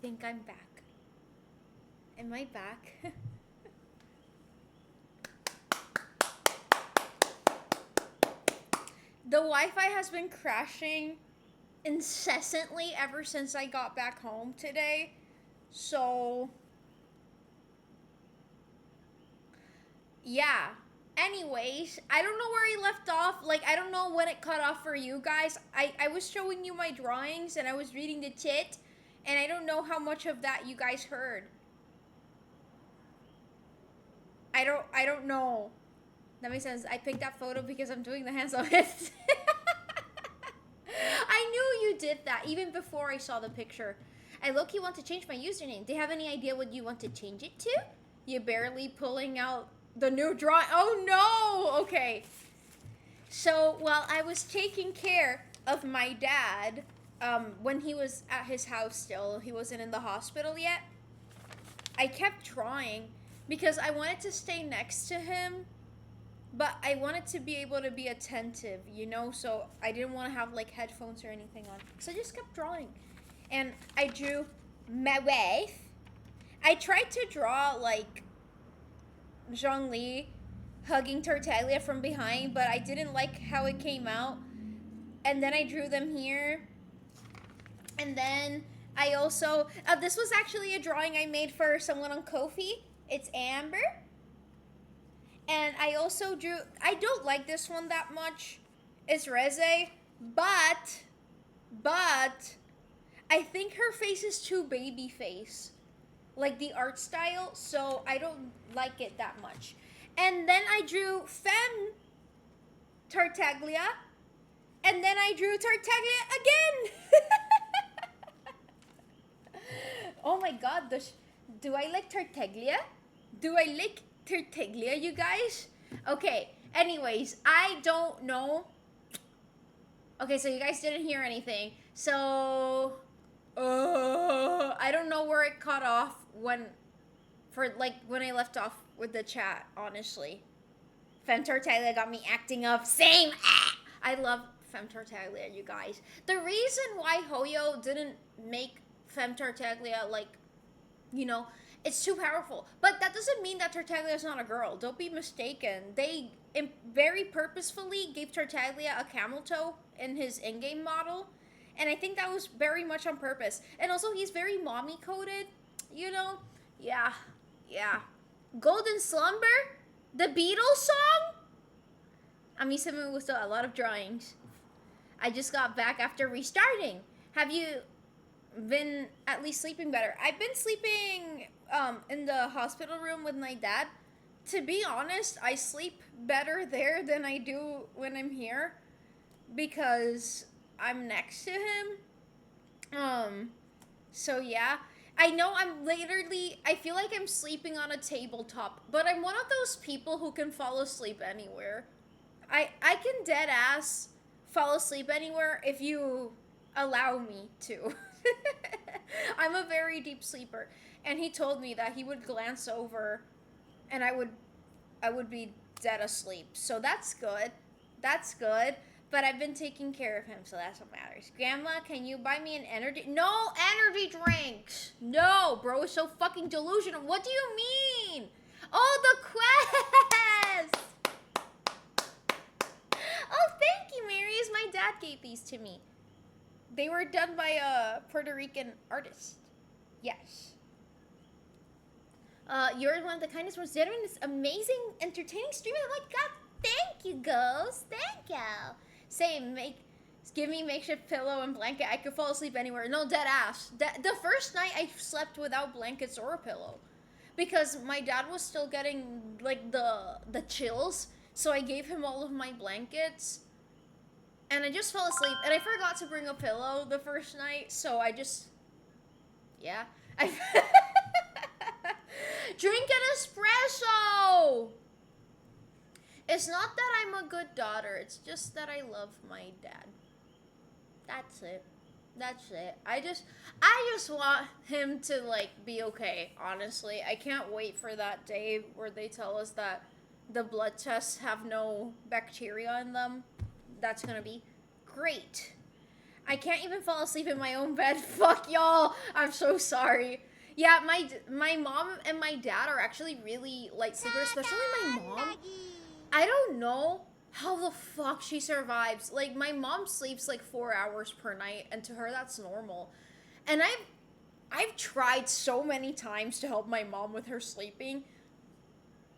think I'm back. Am I back? The Wi-Fi has been crashing incessantly ever since I got back home today. So, yeah. Anyways, I don't know where he left off. Like, I don't know when it cut off for you guys. I was showing you my drawings and I was reading the chat, and I don't know how much of that you guys heard. I don't know. That makes sense. I picked that photo because I'm doing the hands on it. I knew you did that even before I saw the picture. I low-key want to change my username. Do you have any idea what you want to change it to? You're barely pulling out the new drawing. Oh no! Okay. So while I was taking care of my dad, when he was at his house still, he wasn't in the hospital yet, I kept drawing because I wanted to stay next to him, but I wanted to be able to be attentive, you know? So I didn't want to have like headphones or anything on. So I just kept drawing. And I drew my wife. I tried to draw like Zhongli hugging Tartaglia from behind, but I didn't like how it came out. And then I drew them here. And then I also, this was actually a drawing I made for someone on Ko-fi. It's Amber. And I also drew, I don't like this one that much. It's Reze, but I think her face is too baby face, like the art style, so I don't like it that much. And then I drew Femme Tartaglia, and then I drew Tartaglia again. Oh my god, do I like Tartaglia? Do I like Tartaglia, you guys? Okay, anyways, I don't know. Okay, so you guys didn't hear anything. So, I don't know where it cut off when I left off with the chat, honestly. Femme Tartaglia got me acting up. Same! Ah! I love Femme Tartaglia, you guys. The reason why Hoyo didn't make Femme Tartaglia, like, you know, it's too powerful. But that doesn't mean that Tartaglia is not a girl. Don't be mistaken. They very purposefully gave Tartaglia a camel toe in his in-game model. And I think that was very much on purpose. And also, he's very mommy-coded, you know? Yeah. Golden Slumber? The Beatles song? Amisame was a lot of drawings. I just got back after restarting. Have you been at least sleeping better? I've been sleeping in the hospital room with my dad. To be honest, I sleep better there than I do when I'm here because I'm next to him. So yeah. I know I feel like I'm sleeping on a tabletop, but I'm one of those people who can fall asleep anywhere. I can dead ass fall asleep anywhere if you allow me to. I'm a very deep sleeper, and he told me that he would glance over and I would be dead asleep. So that's good. But I've been taking care of him, so that's what matters. Grandma, can you buy me an energy? No energy drinks! No, bro, it's so fucking delusional. What do you mean? Oh, the quest! Oh, thank you, Marius. My dad gave these to me. They were done by a Puerto Rican artist. Yes. You're one of the kindest ones. They're doing this amazing, entertaining stream. I'm like, God, thank you, Ghost. Thank you. Give me makeshift pillow and blanket. I could fall asleep anywhere. No, dead ass. The first night I slept without blankets or a pillow because my dad was still getting like the chills. So I gave him all of my blankets and I just fell asleep. And I forgot to bring a pillow the first night, so I just, yeah. Drink an espresso! It's not that I'm a good daughter. It's just that I love my dad. That's it. I just want him to, like, be okay, honestly. I can't wait for that day where they tell us that the blood tests have no bacteria in them. That's gonna be great. I can't even fall asleep in my own bed. Fuck y'all. I'm so sorry. Yeah, my mom and my dad are actually really light sleepers, especially my mom. I don't know how the fuck she survives. Like, my mom sleeps like 4 hours per night, and to her that's normal. And I've tried so many times to help my mom with her sleeping,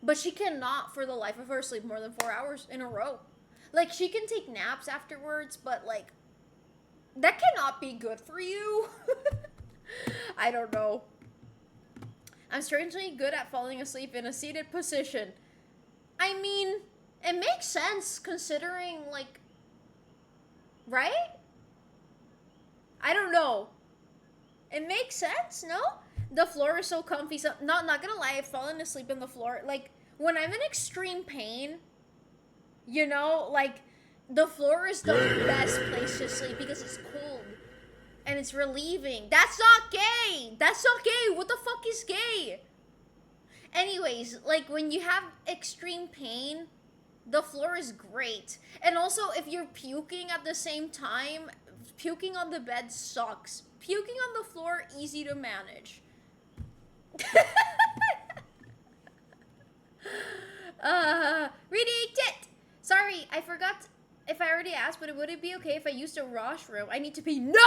but she cannot for the life of her sleep more than 4 hours in a row. Like, she can take naps afterwards, but like, that cannot be good for you. I don't know. I'm strangely good at falling asleep in a seated position. I mean, it makes sense considering, like, right? I don't know. It makes sense, no? The floor is so comfy. So, not gonna lie, I've fallen asleep in the floor. Like, when I'm in extreme pain, you know, like, the floor is the best place to sleep because it's cold. And it's relieving. That's not gay! That's not gay! What the fuck is gay? Anyways, like, when you have extreme pain, the floor is great. And also, if you're puking at the same time, puking on the bed sucks. Puking on the floor, easy to manage. Reading it! Sorry, I forgot if I already asked, but would it be okay if I used a washroom? I need to pee. No!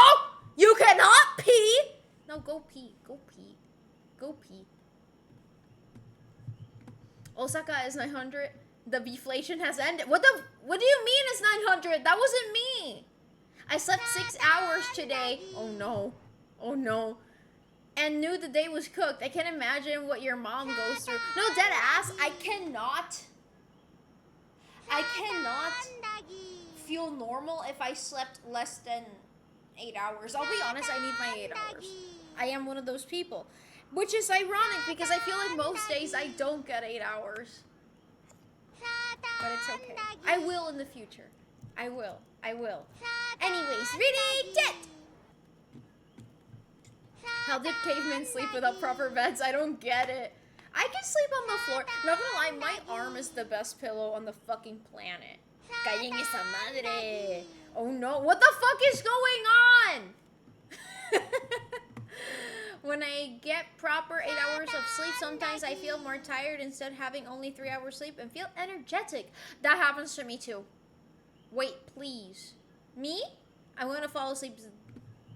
You cannot pee! No, go pee. Go pee. Go pee. Osaka is 900. The deflation has ended. What do you mean it's 900? That wasn't me. I slept 6 hours today. Oh no. Oh no. And knew the day was cooked. I can't imagine what your mom goes through. No, dead ass. I cannot feel normal if I slept less than 8 hours. I'll be honest, I need my 8 hours. I am one of those people. Which is ironic because I feel like most days I don't get 8 hours. But it's okay. I will in the future. I will. Anyways, reading it! How did cavemen sleep without proper beds? I don't get it. I can sleep on the floor. Not gonna lie, my arm is the best pillow on the fucking planet. Callen esa madre. Oh no, what the fuck is going on? When I get proper 8 hours of sleep, sometimes I feel more tired instead of having only 3 hours sleep and feel energetic. That happens to me too. Wait, please. Me? I'm gonna fall asleep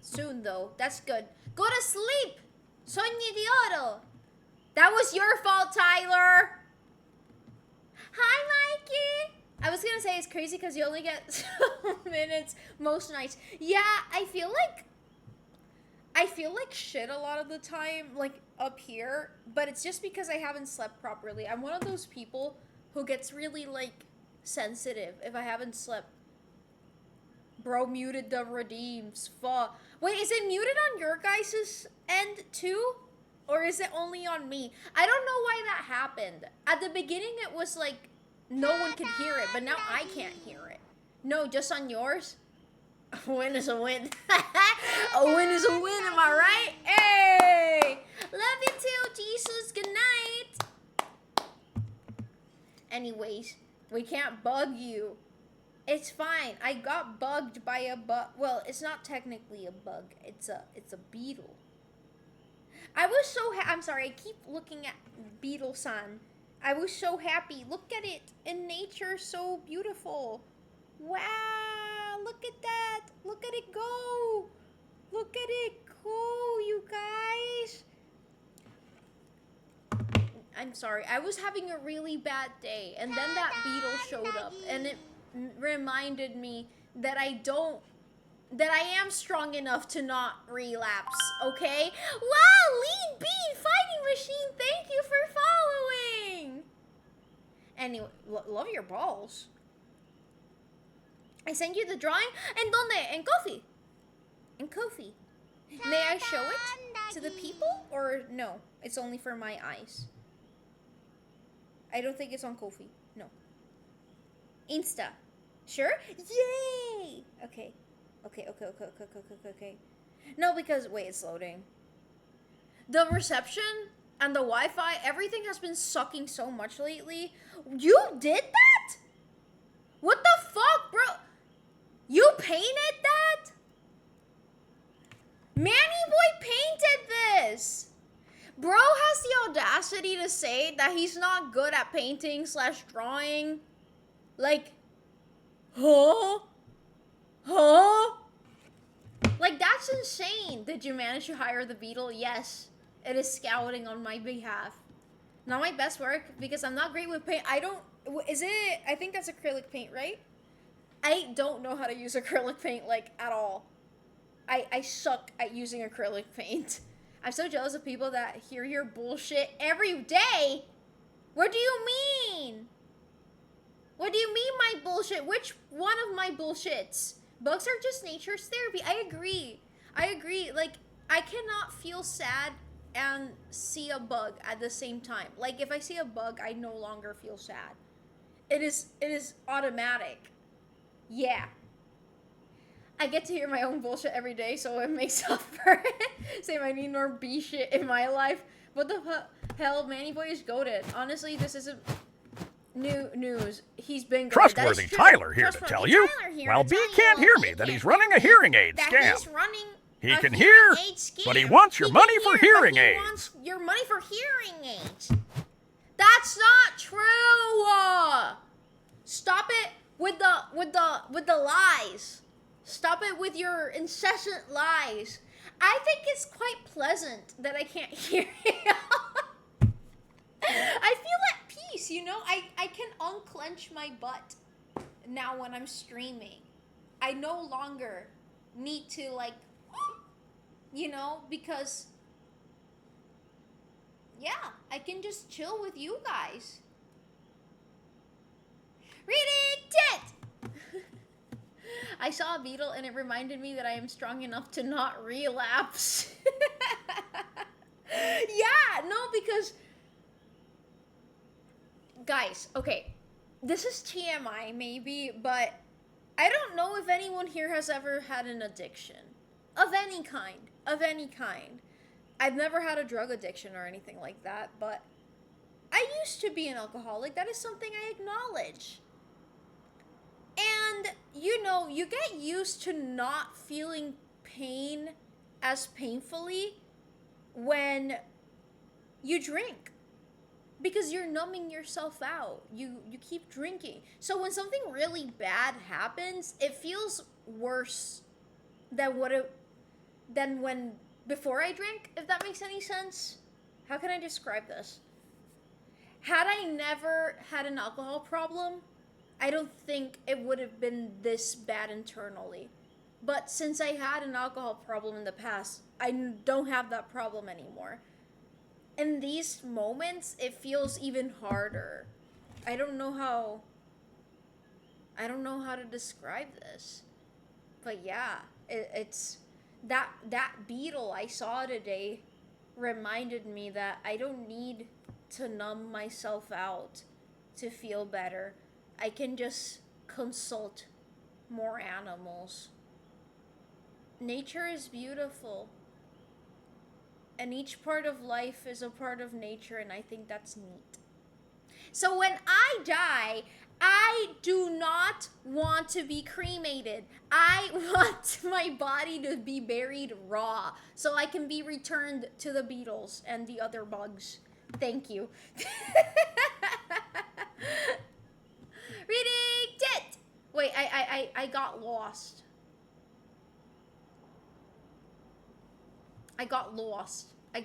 soon though. That's good. Go to sleep! Soñé de oro! That was your fault, Tyler! Hi, Mikey! I was gonna say it's crazy because you only get so minutes most nights. Yeah, I feel like shit a lot of the time, like up here, but it's just because I haven't slept properly. I'm one of those people who gets really like sensitive if I haven't slept. Bro muted the redeems. Fuck. Wait, is it muted on your guys' end too? Or is it only on me? I don't know why that happened. At the beginning it was like no one could hear it, but now I can't hear it. No, just on yours? A win is a win. A win is a win, am I right? Hey! Love you too, Jesus. Good night. Anyways, we can't bug you. It's fine. I got bugged by a bug. Well, it's not technically a bug. It's a beetle. I was so I'm sorry. I keep looking at Beetle-san. I was so happy. Look at it in nature, so beautiful. Wow, look at that. Look at it go. Look at it go, you guys. I'm sorry. I was having a really bad day, and then that beetle showed up, and it reminded me that I am strong enough to not relapse, okay? Wow, Lean Bean Fighting Machine, thank you for following! Anyway, love your balls. I sent you the drawing. ¿En dónde? En Ko-fi. In Ko-fi. May I show it to the people? Or no, it's only for my eyes. I don't think it's on Ko-fi. No. Insta. Sure? Yay! Okay. Okay. No, because, wait, it's loading. The reception and the Wi-Fi, everything has been sucking so much lately. You did that? What the fuck, bro? You painted that? says, bro has the audacity to say that he's not good at painting / drawing. Like, huh? Huh? Like, that's insane. Did you manage to hire the beetle? Yes. It is scouting on my behalf. Not my best work, because I'm not great with paint. I don't... Is it... I think that's acrylic paint, right? I don't know how to use acrylic paint, like, at all. I suck at using acrylic paint. I'm so jealous of people that hear your bullshit every day. What do you mean? What do you mean my bullshit? Which one of my bullshits? Bugs are just nature's therapy. I agree. Like, I cannot feel sad and see a bug at the same time. Like, if I see a bug, I no longer feel sad. It is automatic. Yeah. I get to hear my own bullshit every day, so it makes up for it. Same, I need more B shit in my life. What the hell? Manny Boy is goated. Honestly, this isn't new news. He's been goated. Trustworthy Tyler here to tell you. Well, B can't hear me that he's running a hearing aid scam. He can hear, but he wants your money for hearing aids. He wants your money for hearing aids. That's not true. Stop it with the lies. Stop it with your incessant lies. I think it's quite pleasant that I can't hear you. I feel at peace, you know? I can unclench my butt now when I'm streaming. I no longer need to, like, you know, because, yeah, I can just chill with you guys. Reading tit! I saw a beetle and it reminded me that I am strong enough to not relapse. Yeah, no, because... Guys, okay, this is TMI maybe, but I don't know if anyone here has ever had an addiction. Of any kind. I've never had a drug addiction or anything like that, but I used to be an alcoholic. That is something I acknowledge. And, you know, you get used to not feeling pain as painfully when you drink. Because you're numbing yourself out. You keep drinking. So when something really bad happens, it feels worse than when before I drank, if that makes any sense. How can I describe this? Had I never had an alcohol problem, I don't think it would have been this bad internally. But since I had an alcohol problem in the past, I don't have that problem anymore. In these moments, it feels even harder. I don't know how to describe this. But yeah, it's that beetle I saw today reminded me that I don't need to numb myself out to feel better. I can just consult more animals. Nature is beautiful. And each part of life is a part of nature, and I think that's neat. So when I die, I do not want to be cremated. I want my body to be buried raw, so I can be returned to the beetles and the other bugs. Thank you. Reading tit! Wait, I got lost. I got lost. Wait,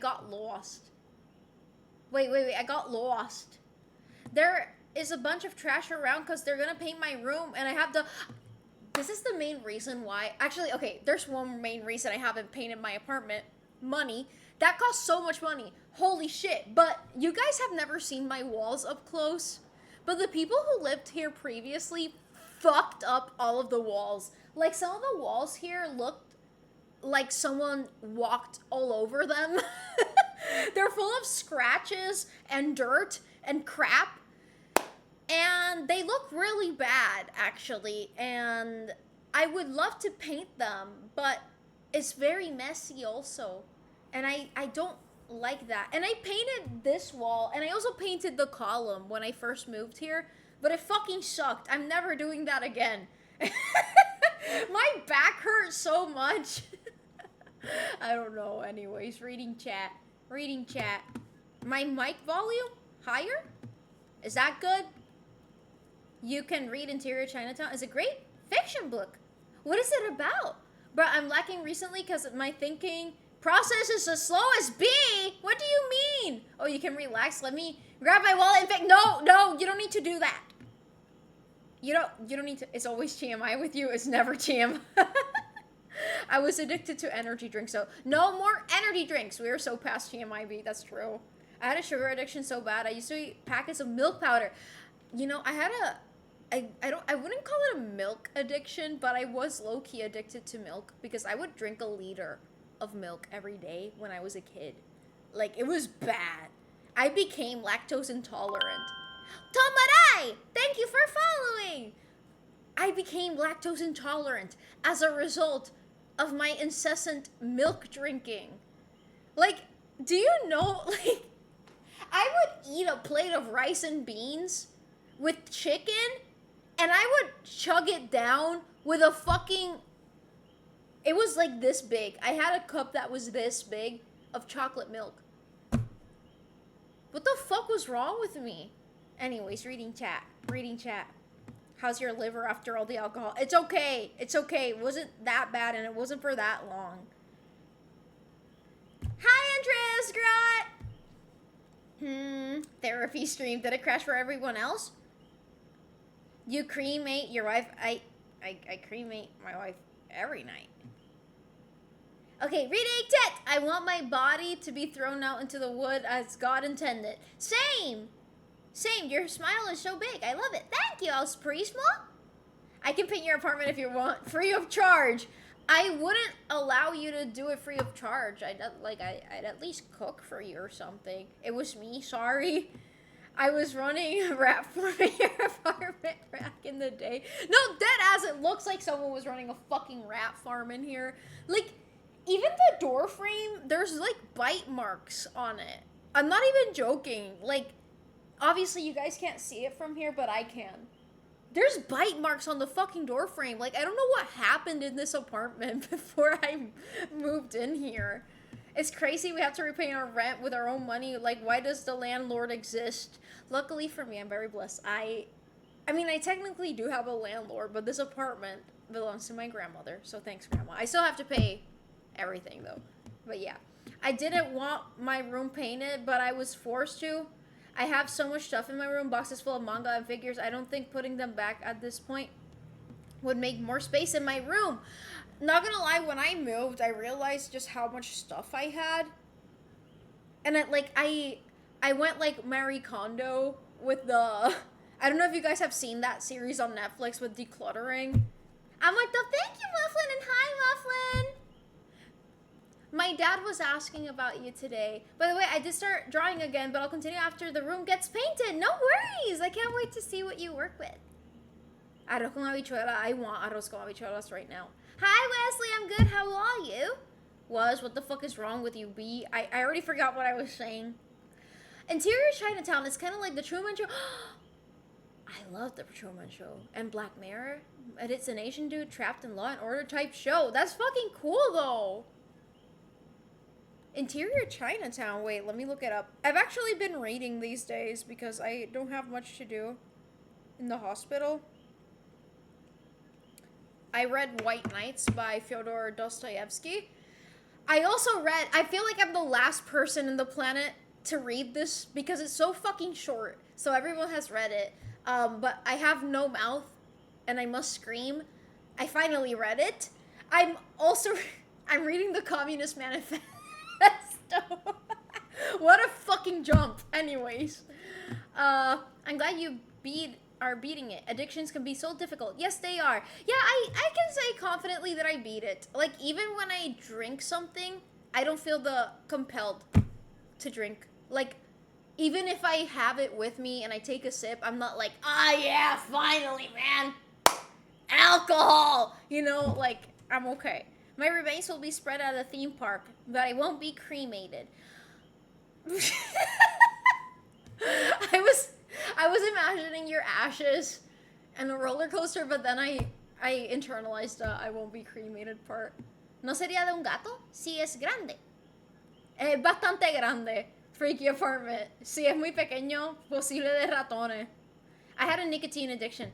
I got lost. There is a bunch of trash around because they're gonna paint my room and I have to... This is the main reason why... Actually, okay, there's one main reason I haven't painted my apartment. Money. That costs so much money. Holy shit. But you guys have never seen my walls up close. But the people who lived here previously fucked up all of the walls. Like, some of the walls here looked like someone walked all over them. They're full of scratches and dirt and crap. And they look really bad, actually. And I would love to paint them, but it's very messy also. And I don't like that. And I painted this wall, and I also painted the column when I first moved here. But it fucking sucked. I'm never doing that again. My back hurts so much. I don't know. Anyways, reading chat. Reading chat. My mic volume? Higher? Is that good? You can read Interior Chinatown. It's a great fiction book. What is it about? But I'm lacking recently because my thinking process is as slow as B. What do you mean? Oh, you can relax. Let me grab my wallet and pick. No, you don't need to do that. You don't need to. It's always TMI with you. It's never TMI. I was addicted to energy drinks, so no more energy drinks. We are so past TMIB. That's true. I had a sugar addiction so bad. I used to eat packets of milk powder. You know, I had I wouldn't call it a milk addiction, but I was low-key addicted to milk because I would drink a liter of milk every day when I was a kid. Like, it was bad. I became lactose intolerant. Tomarai! Thank you for following! I became lactose intolerant as a result of my incessant milk drinking. Like, do you know, like, I would eat a plate of rice and beans with chicken, and I would chug it down with a fucking... It was like this big. I had a cup that was this big of chocolate milk. What the fuck was wrong with me? Anyways, reading chat. Reading chat. How's your liver after all the alcohol? It's okay. It's okay. It wasn't that bad, and it wasn't for that long. Hi, Andreas Grot! Therapy stream. Did it crash for everyone else? You cremate your wife? I cremate my wife every night. Okay, reading chat. I want my body to be thrown out into the wood as God intended. Same. Your smile is so big. I love it. Thank you, Prisma. I can paint your apartment if you want, free of charge. I wouldn't allow you to do it free of charge. I'd at least cook for you or something. It was me, sorry. I was running a rat farm in your apartment back in the day. No, dead ass, it looks like someone was running a fucking rat farm in here. Like, even the door frame, there's like bite marks on it. I'm not even joking. Like, obviously you guys can't see it from here, but I can. There's bite marks on the fucking door frame. Like, I don't know what happened in this apartment before I moved in here. It's crazy we have to repay our rent with our own money. Like, why does the landlord exist? Luckily for me, I'm very blessed. I mean, I technically do have a landlord, but this apartment belongs to my grandmother. So thanks, Grandma. I still have to pay everything, though. But yeah. I didn't want my room painted, but I was forced to. I have so much stuff in my room, boxes full of manga and figures. I don't think putting them back at this point would make more space in my room. Not gonna lie, when I moved, I realized just how much stuff I had. And I went like Marie Kondo with the... I don't know if you guys have seen that series on Netflix with decluttering. I'm like, thank you, Mufflin, and hi, Mufflin. My dad was asking about you today. By the way, I did start drawing again, but I'll continue after the room gets painted. No worries. I can't wait to see what you work with. Arroz con habichuela. I want arroz con habichuelas right now. Hi, Wesley. I'm good. How are you? What the fuck is wrong with you, B? I already forgot what I was saying. Interior Chinatown is kind of like the Truman Show. I love the Truman Show. And Black Mirror. And it's an Asian dude trapped in Law and Order type show. That's fucking cool, though. Interior Chinatown. Wait, let me look it up. I've actually been reading these days because I don't have much to do in the hospital. I read White Nights by Fyodor Dostoevsky. I also read, I feel like I'm the last person in the planet to read this because it's so fucking short. So everyone has read it. But I have no mouth and I must scream. I finally read it. I'm reading the Communist Manifesto. What a fucking jump. Anyways. I'm glad you are beating it. Addictions can be so difficult. Yes, they are. Yeah, I can say confidently that I beat it. Like, even when I drink something, I don't feel compelled to drink. Like, even if I have it with me and I take a sip, I'm not like, yeah, finally, man. Alcohol! You know, like, I'm okay. My remains will be spread at a theme park, but I won't be cremated. I was imagining your ashes and a roller coaster, but then I internalized the I won't be cremated part. ¿No sería de un gato? Sí es grande. Es bastante grande. Freaky apartment. Sí, es muy pequeño. Posible de ratones. I had a nicotine addiction.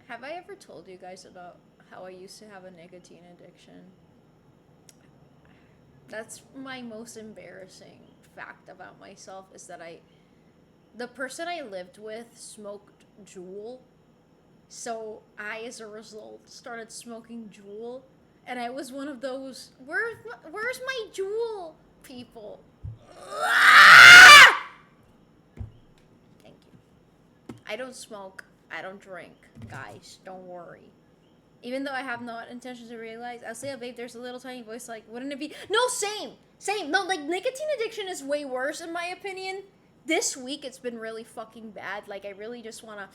Have I ever told you guys about how I used to have a nicotine addiction? That's my most embarrassing fact about myself, is that the person I lived with smoked Juul. So I, as a result, started smoking Juul. And I was one of those, where's my Juul people? Thank you. I don't smoke. I don't drink. Guys, don't worry. Even though I have no intention to realize, I'll say, oh, babe, there's a little tiny voice like, wouldn't it be? No, same. No, like, nicotine addiction is way worse, in my opinion. This week, it's been really fucking bad. Like, I really just want to...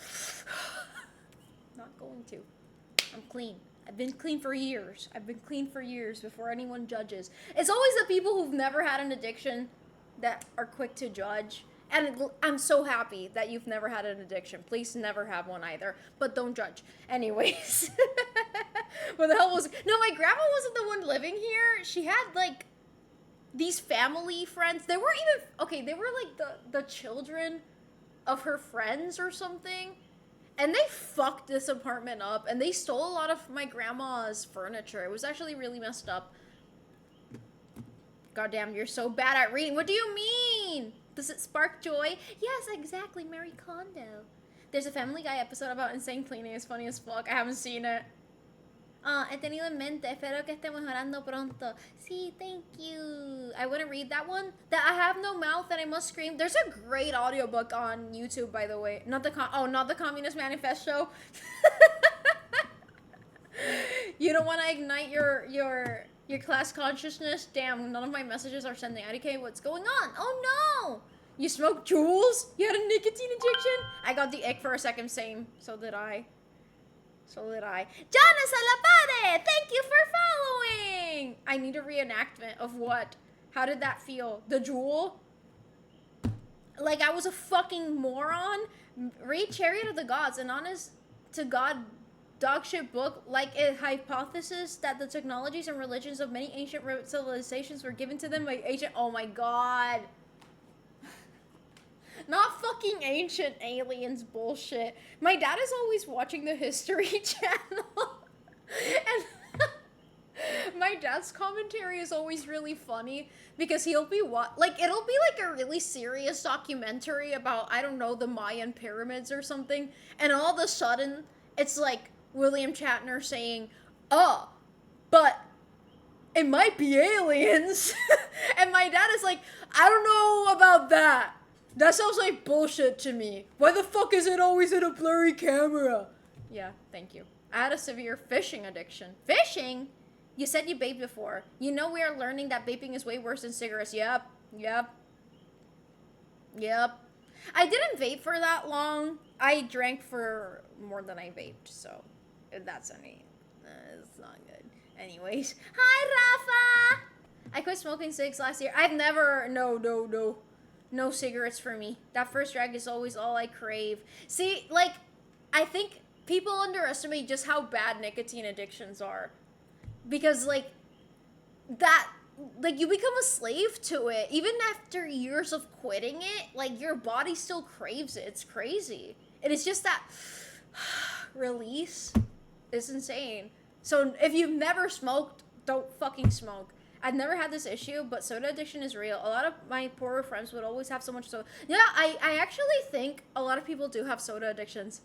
Not going to. I'm clean. I've been clean for years. I've been clean for years before anyone judges. It's always the people who've never had an addiction that are quick to judge. And I'm so happy that you've never had an addiction. Please never have one either. But don't judge. Anyways. What the hell was... No, my grandma wasn't the one living here. She had, like, these family friends. They weren't even... Okay, they were, like, the children of her friends or something. And they fucked this apartment up. And they stole a lot of my grandma's furniture. It was actually really messed up. Goddamn, you're so bad at reading. What do you mean? Does it spark joy? Yes, exactly. Marie Kondo. There's a Family Guy episode about insane cleaning. It's funny as fuck. I haven't seen it. He tenido en mente. Espero que esté mejorando pronto. Sí, thank you. I wouldn't read that one. That I have no mouth and I must scream. There's a great audiobook on YouTube, by the way. Not the Communist Manifesto. You don't want to ignite your class consciousness? Damn, none of my messages are sending. IDK, what's going on? Oh no! You smoked Juuls? You had a nicotine addiction? I got the ick for a second, same. So did I. Jana Salapare! Thank you for following! I need a reenactment of what? How did that feel? The Juul? Like, I was a fucking moron. Read Chariot of the Gods, an honest to God dogshit book, like a hypothesis that the technologies and religions of many ancient civilizations were given to them by ancient... Oh my god. Not fucking ancient aliens bullshit. My dad is always watching the History Channel. And my dad's commentary is always really funny because he'll be it'll be like a really serious documentary about, I don't know, the Mayan pyramids or something. And all of a sudden, it's like William Shatner saying, oh, but it might be aliens. And my dad is like, I don't know about that. That sounds like bullshit to me. Why the fuck is it always in a blurry camera? Yeah, thank you. I had a severe fishing addiction. Fishing? You said you vaped before. You know we are learning that vaping is way worse than cigarettes. Yep. I didn't vape for that long. I drank for more than I vaped, so if that's any... it's not good. Anyways. Hi, Rafa! I quit smoking cigs last year. I've never... No cigarettes for me. That first drag is always all I crave. See, like, I think people underestimate just how bad nicotine addictions are. Because, like, you become a slave to it. Even after years of quitting it, like, your body still craves it. It's crazy. And it's just that release is insane. So if you've never smoked, don't fucking smoke. I've never had this issue, but soda addiction is real. A lot of my poorer friends would always have so much soda. Yeah, I actually think a lot of people do have soda addictions.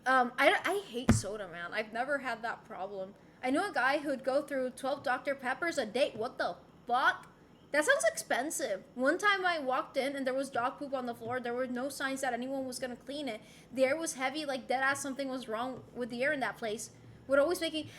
I hate soda, man. I've never had that problem. I know a guy who'd go through 12 Dr. Peppers a day. What the fuck? That sounds expensive. One time I walked in and there was dog poop on the floor. There were no signs that anyone was going to clean it. The air was heavy, like deadass something was wrong with the air in that place. Would always make me,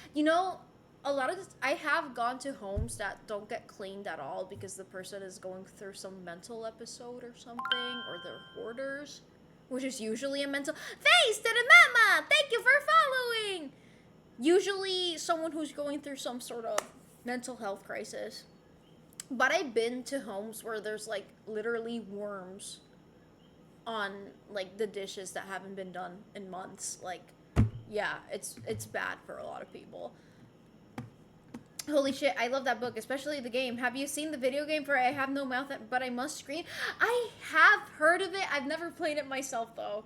a lot of this, I have gone to homes that don't get cleaned at all because the person is going through some mental episode or something, or they're hoarders, which is usually a mental... Face to the mama! Thank you for following! Usually someone who's going through some sort of mental health crisis. But I've been to homes where there's, like, literally worms on, like, the dishes that haven't been done in months. Like, yeah, it's bad for a lot of people. Holy shit, I love that book, especially the game. Have you seen the video game for I Have No Mouth But I Must Scream? I have heard of it. I've never played it myself, though.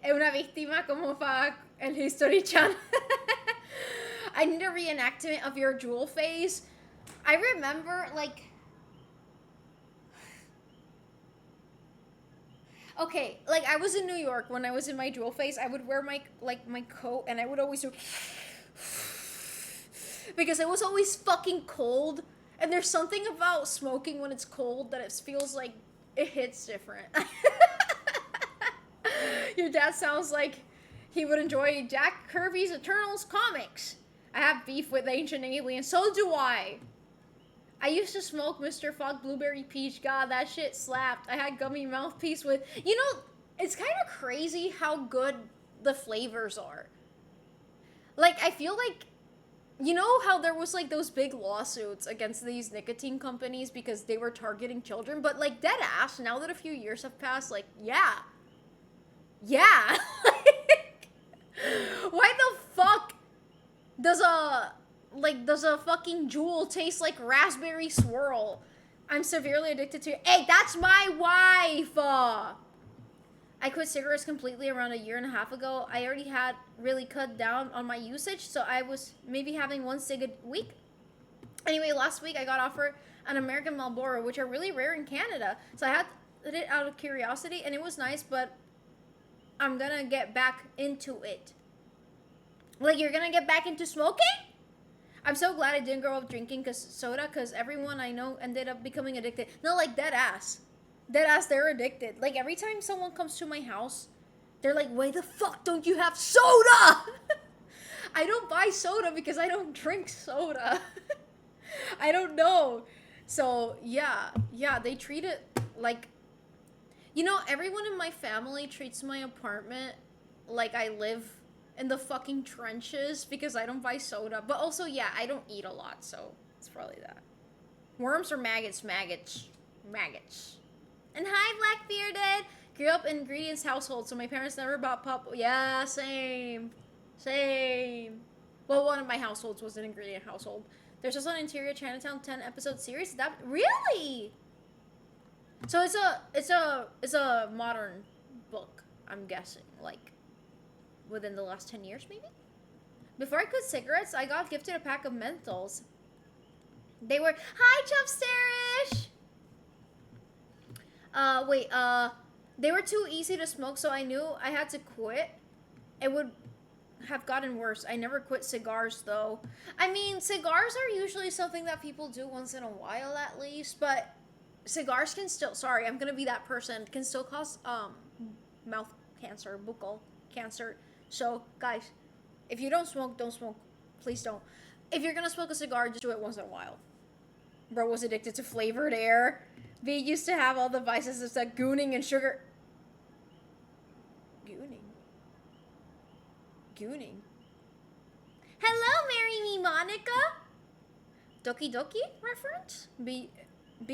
Es una víctima como fa el History-chan. I need a reenactment of your Jewel phase. I remember, like... Okay, like, I was in New York when I was in my Jewel phase. I would wear my coat, and I would always do... because it was always fucking cold. And there's something about smoking when it's cold that it feels like it hits different. Your dad sounds like he would enjoy Jack Kirby's Eternals comics. I have beef with Ancient Aliens. So do I. I used to smoke Mr. Fogg Blueberry Peach. God, that shit slapped. I had gummy mouthpiece with... You know, it's kind of crazy how good the flavors are. Like, I feel like... You know how there was, like, those big lawsuits against these nicotine companies because they were targeting children? But, like, dead ass, now that a few years have passed, like, yeah. Yeah. Why the fuck does a fucking Juul taste like raspberry swirl? I'm severely addicted to... Hey, that's my wife! I quit cigarettes completely around 1.5 years ago. I already had really cut down on my usage, so I was maybe having 1 cig a week. Anyway, last week I got offered an American Marlboro, which are really rare in Canada. So I had it out of curiosity, and it was nice, but I'm gonna get back into it. Like, you're gonna get back into smoking? I'm so glad I didn't grow up drinking soda, because everyone I know ended up becoming addicted. No, like, dead ass. Dead ass, they're addicted. Like, every time someone comes to my house, they're like, why the fuck don't you have soda? I don't buy soda because I don't drink soda. I don't know. So, yeah, they treat it like... You know, everyone in my family treats my apartment like I live in the fucking trenches because I don't buy soda. But also, yeah, I don't eat a lot, so it's probably that. Worms or maggots? Maggots. And hi, Blackbearded! Grew up in ingredients household, so my parents never bought pop. Yeah, same. Well, one of my households was an ingredient household. There's also an Interior Chinatown 10-episode series. That really? So it's a modern book, I'm guessing, like within the last 10 years, maybe. Before I quit cigarettes, I got gifted a pack of menthols. They were hi, Chubsterish. They were too easy to smoke, so I knew I had to quit. It would have gotten worse. I never quit cigars, though. I mean, cigars are usually something that people do once in a while, at least, but cigars can still, sorry, I'm gonna be that person, can still cause, mouth cancer, buccal cancer. So, guys, if you don't smoke, don't smoke. Please don't. If you're gonna smoke a cigar, just do it once in a while. Bro was addicted to flavored air. V used to have all the vices of like gooning and sugar. Gooning. Hello, marry me, Monica. Doki Doki reference? B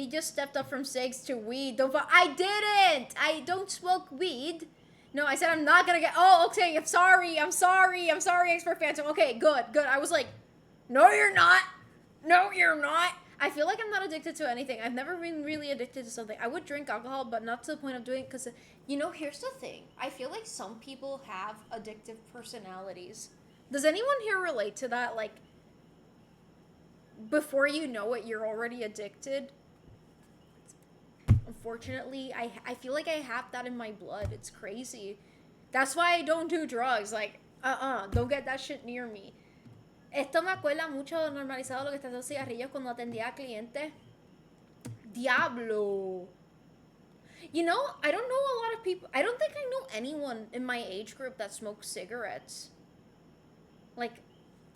just stepped up from cigs to weed. I didn't. I don't smoke weed. No, I said I'm not gonna get. Oh, okay. I'm sorry, Expert Phantom. Okay, good. I was like, no, you're not. I feel like I'm not addicted to anything. I've never been really addicted to something. I would drink alcohol, but not to the point of doing it because, you know, here's the thing. I feel like some people have addictive personalities. Does anyone here relate to that? Like, before you know it, you're already addicted? Unfortunately, I feel like I have that in my blood. It's crazy. That's why I don't do drugs. Like, don't get that shit near me. Esto me acuerda mucho normalizado lo que está haciendo cigarrillos cuando atendía a clientes. Diablo. You know, I don't know a lot of people. I don't think I know anyone in my age group that smokes cigarettes. Like,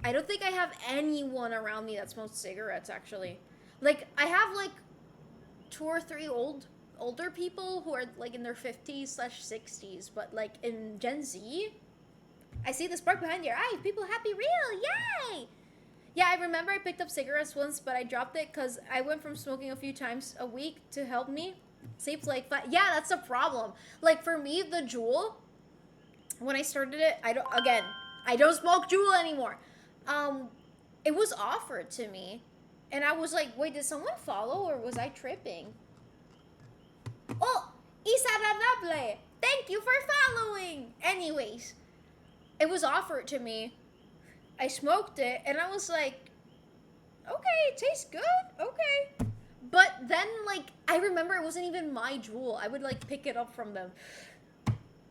I don't think I have anyone around me that smokes cigarettes, actually. Like, I have, like, 2 or 3 older people who are, like, in their 50s/60s. But, like, in Gen Z... I see the spark behind your eyes. People happy real. Yay! Yeah, I remember I picked up cigarettes once, but I dropped it because I went from smoking a few times a week to help me. Seems like, yeah, that's a problem. Like, for me, the Juul, when I started it, I don't smoke Juul anymore. It was offered to me, And I was like, wait, did someone follow or was I tripping? Oh, Isa Radable, thank you for following. Anyways, it was offered to me. I smoked it and I was like, okay, it tastes good, okay. But then, like, I remember it wasn't even my jewel. I would, like, pick it up from them.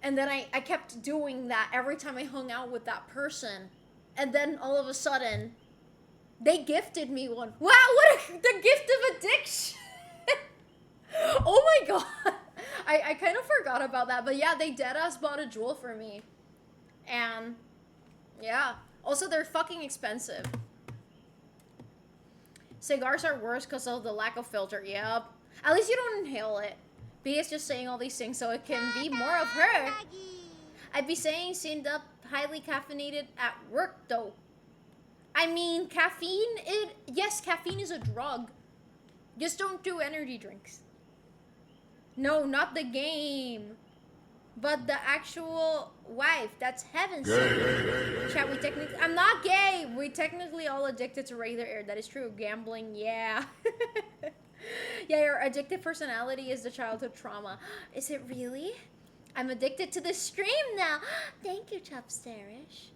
And then I kept doing that every time I hung out with that person. And then all of a sudden, they gifted me one. Wow, the gift of addiction. Oh my god. I kind of forgot about that. But yeah, they deadass bought a jewel for me. And yeah. Also, they're fucking expensive. Cigars are worse because of the lack of filter. Yep. At least you don't inhale it. B is just saying all these things so it can be more of her. I'd be saying seemed up highly caffeinated at work though. I mean, yes, caffeine is a drug. Just don't do energy drinks. No, not the game. But the actual wife. That's heaven sent. Chat, I'm not gay. We technically all addicted to regular air. That is true. Gambling, yeah. Yeah, your addictive personality is the childhood trauma. Is it really? I'm addicted to this stream now. Thank you, Chopsterish.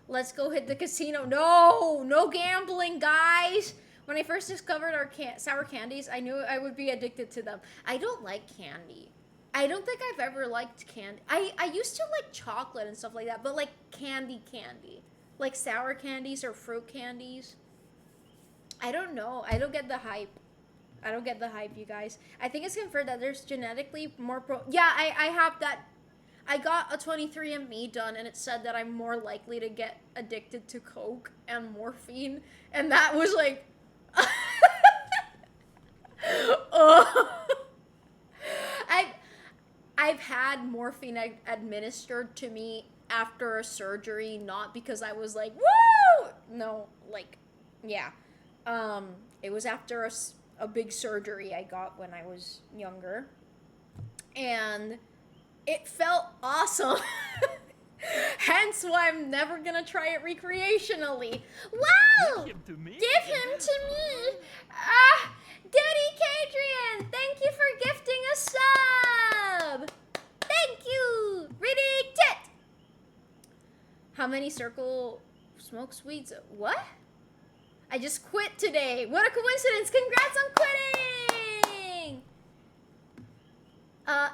Let's go hit the casino. No gambling, guys. When I first discovered our sour candies, I knew I would be addicted to them. I don't like candy. I don't think I've ever liked candy. I used to like chocolate and stuff like that, but like candy. Like sour candies or fruit candies. I don't know. I don't get the hype. You guys. I think it's confirmed that there's genetically more Yeah, I have that. I got a 23andMe done and it said that I'm more likely to get addicted to coke and morphine. And that was like... I've had morphine administered to me after a surgery, not because I was like, woo! No, like, yeah. It was after a big surgery I got when I was younger. And it felt awesome. Hence why I'm never gonna try it recreationally. Wow! Give him to me. Daddy Cadrian, thank you for gifting a sub. Thank you. Reading it. How many circle smoke sweets? What? I just quit today. What a coincidence. Congrats on quitting.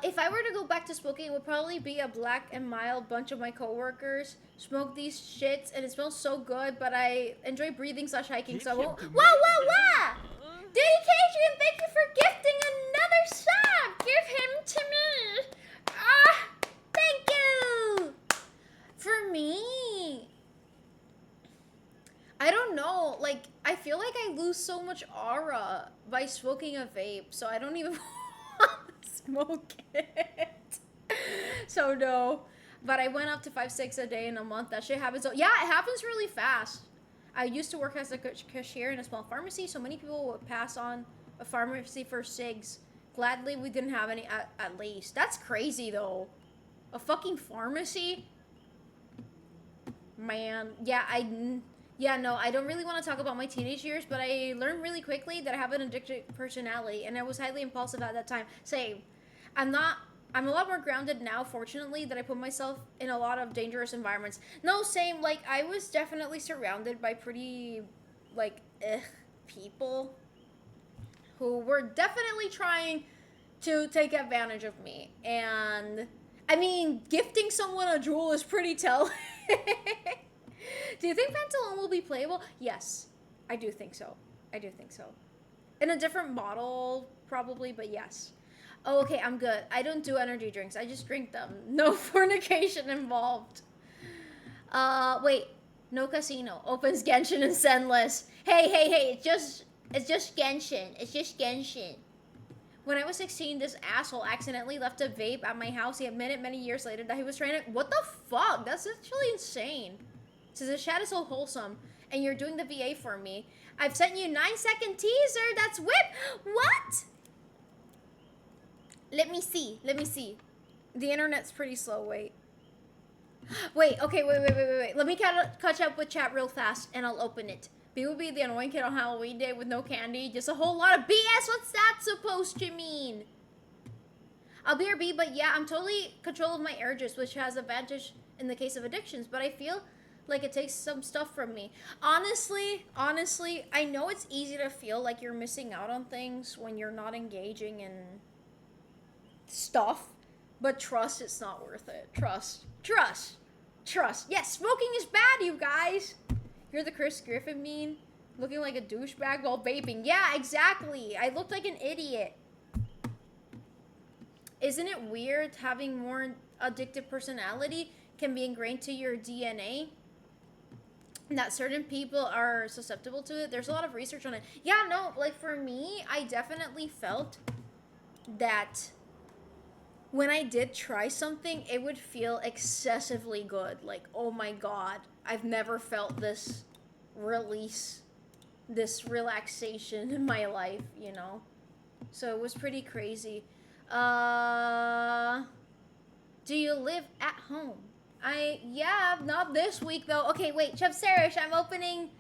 If I were to go back to smoking, it would probably be a black and mild bunch of my coworkers smoke these shits, and it smells so good, but I enjoy breathing / hiking, so I won't. Wow! Dedication, thank you for gifting another sub! Give him to me! Thank you! For me, I don't know, like, I feel like I lose so much aura by smoking a vape, so I don't even want to smoke it. So no. But I went up to 5-6 a day in a month. That shit happens. So yeah, it happens really fast. I used to work as a cashier in a small pharmacy, so many people would pass on a pharmacy for cigs. Gladly, we didn't have any at least. That's crazy, though. A fucking pharmacy? Man, no, I don't really want to talk about my teenage years, but I learned really quickly that I have an addictive personality, and I was highly impulsive at that time. Same. I'm a lot more grounded now, fortunately, that I put myself in a lot of dangerous environments. No, same, like, I was definitely surrounded by pretty, like, people who were definitely trying to take advantage of me. And, I mean, gifting someone a jewel is pretty telling. Do you think Pantaloon will be playable? Yes, I do think so. In a different model, probably, but yes. Oh, okay, I'm good. I don't do energy drinks. I just drink them. No fornication involved. Wait. No casino. Opens Genshin and Zenless. Hey. It's just Genshin. When I was 16, this asshole accidentally left a vape at my house. He admitted many years later that he was trying to... What the fuck? That's actually insane. Says the chat is so wholesome. And you're doing the VA for me. I've sent you 9-second teaser. That's whip. What? Let me see. The internet's pretty slow. Wait. Wait, okay, wait. Let me catch up with chat real fast, and I'll open it. B will be the annoying kid on Halloween day with no candy. Just a whole lot of BS. What's that supposed to mean? I'll be RB, but yeah, I'm totally control of my urges, which has advantage in the case of addictions, but I feel like it takes some stuff from me. Honestly, I know it's easy to feel like you're missing out on things when you're not engaging in stuff, but trust, it's not worth it. Trust. Yes, smoking is bad, you guys. You're the Chris Griffin meme, looking like a douchebag while vaping. Yeah, exactly. I looked like an idiot. Isn't it weird having more addictive personality can be ingrained to your DNA? And that certain people are susceptible to it? There's a lot of research on it. Yeah, no, like for me, I definitely felt that when I did try something, it would feel excessively good. Like, oh my god, I've never felt this release, this relaxation in my life, you know? So it was pretty crazy. Do you live at home? Yeah, not this week though. Okay, wait, Chef Sarish, I'm opening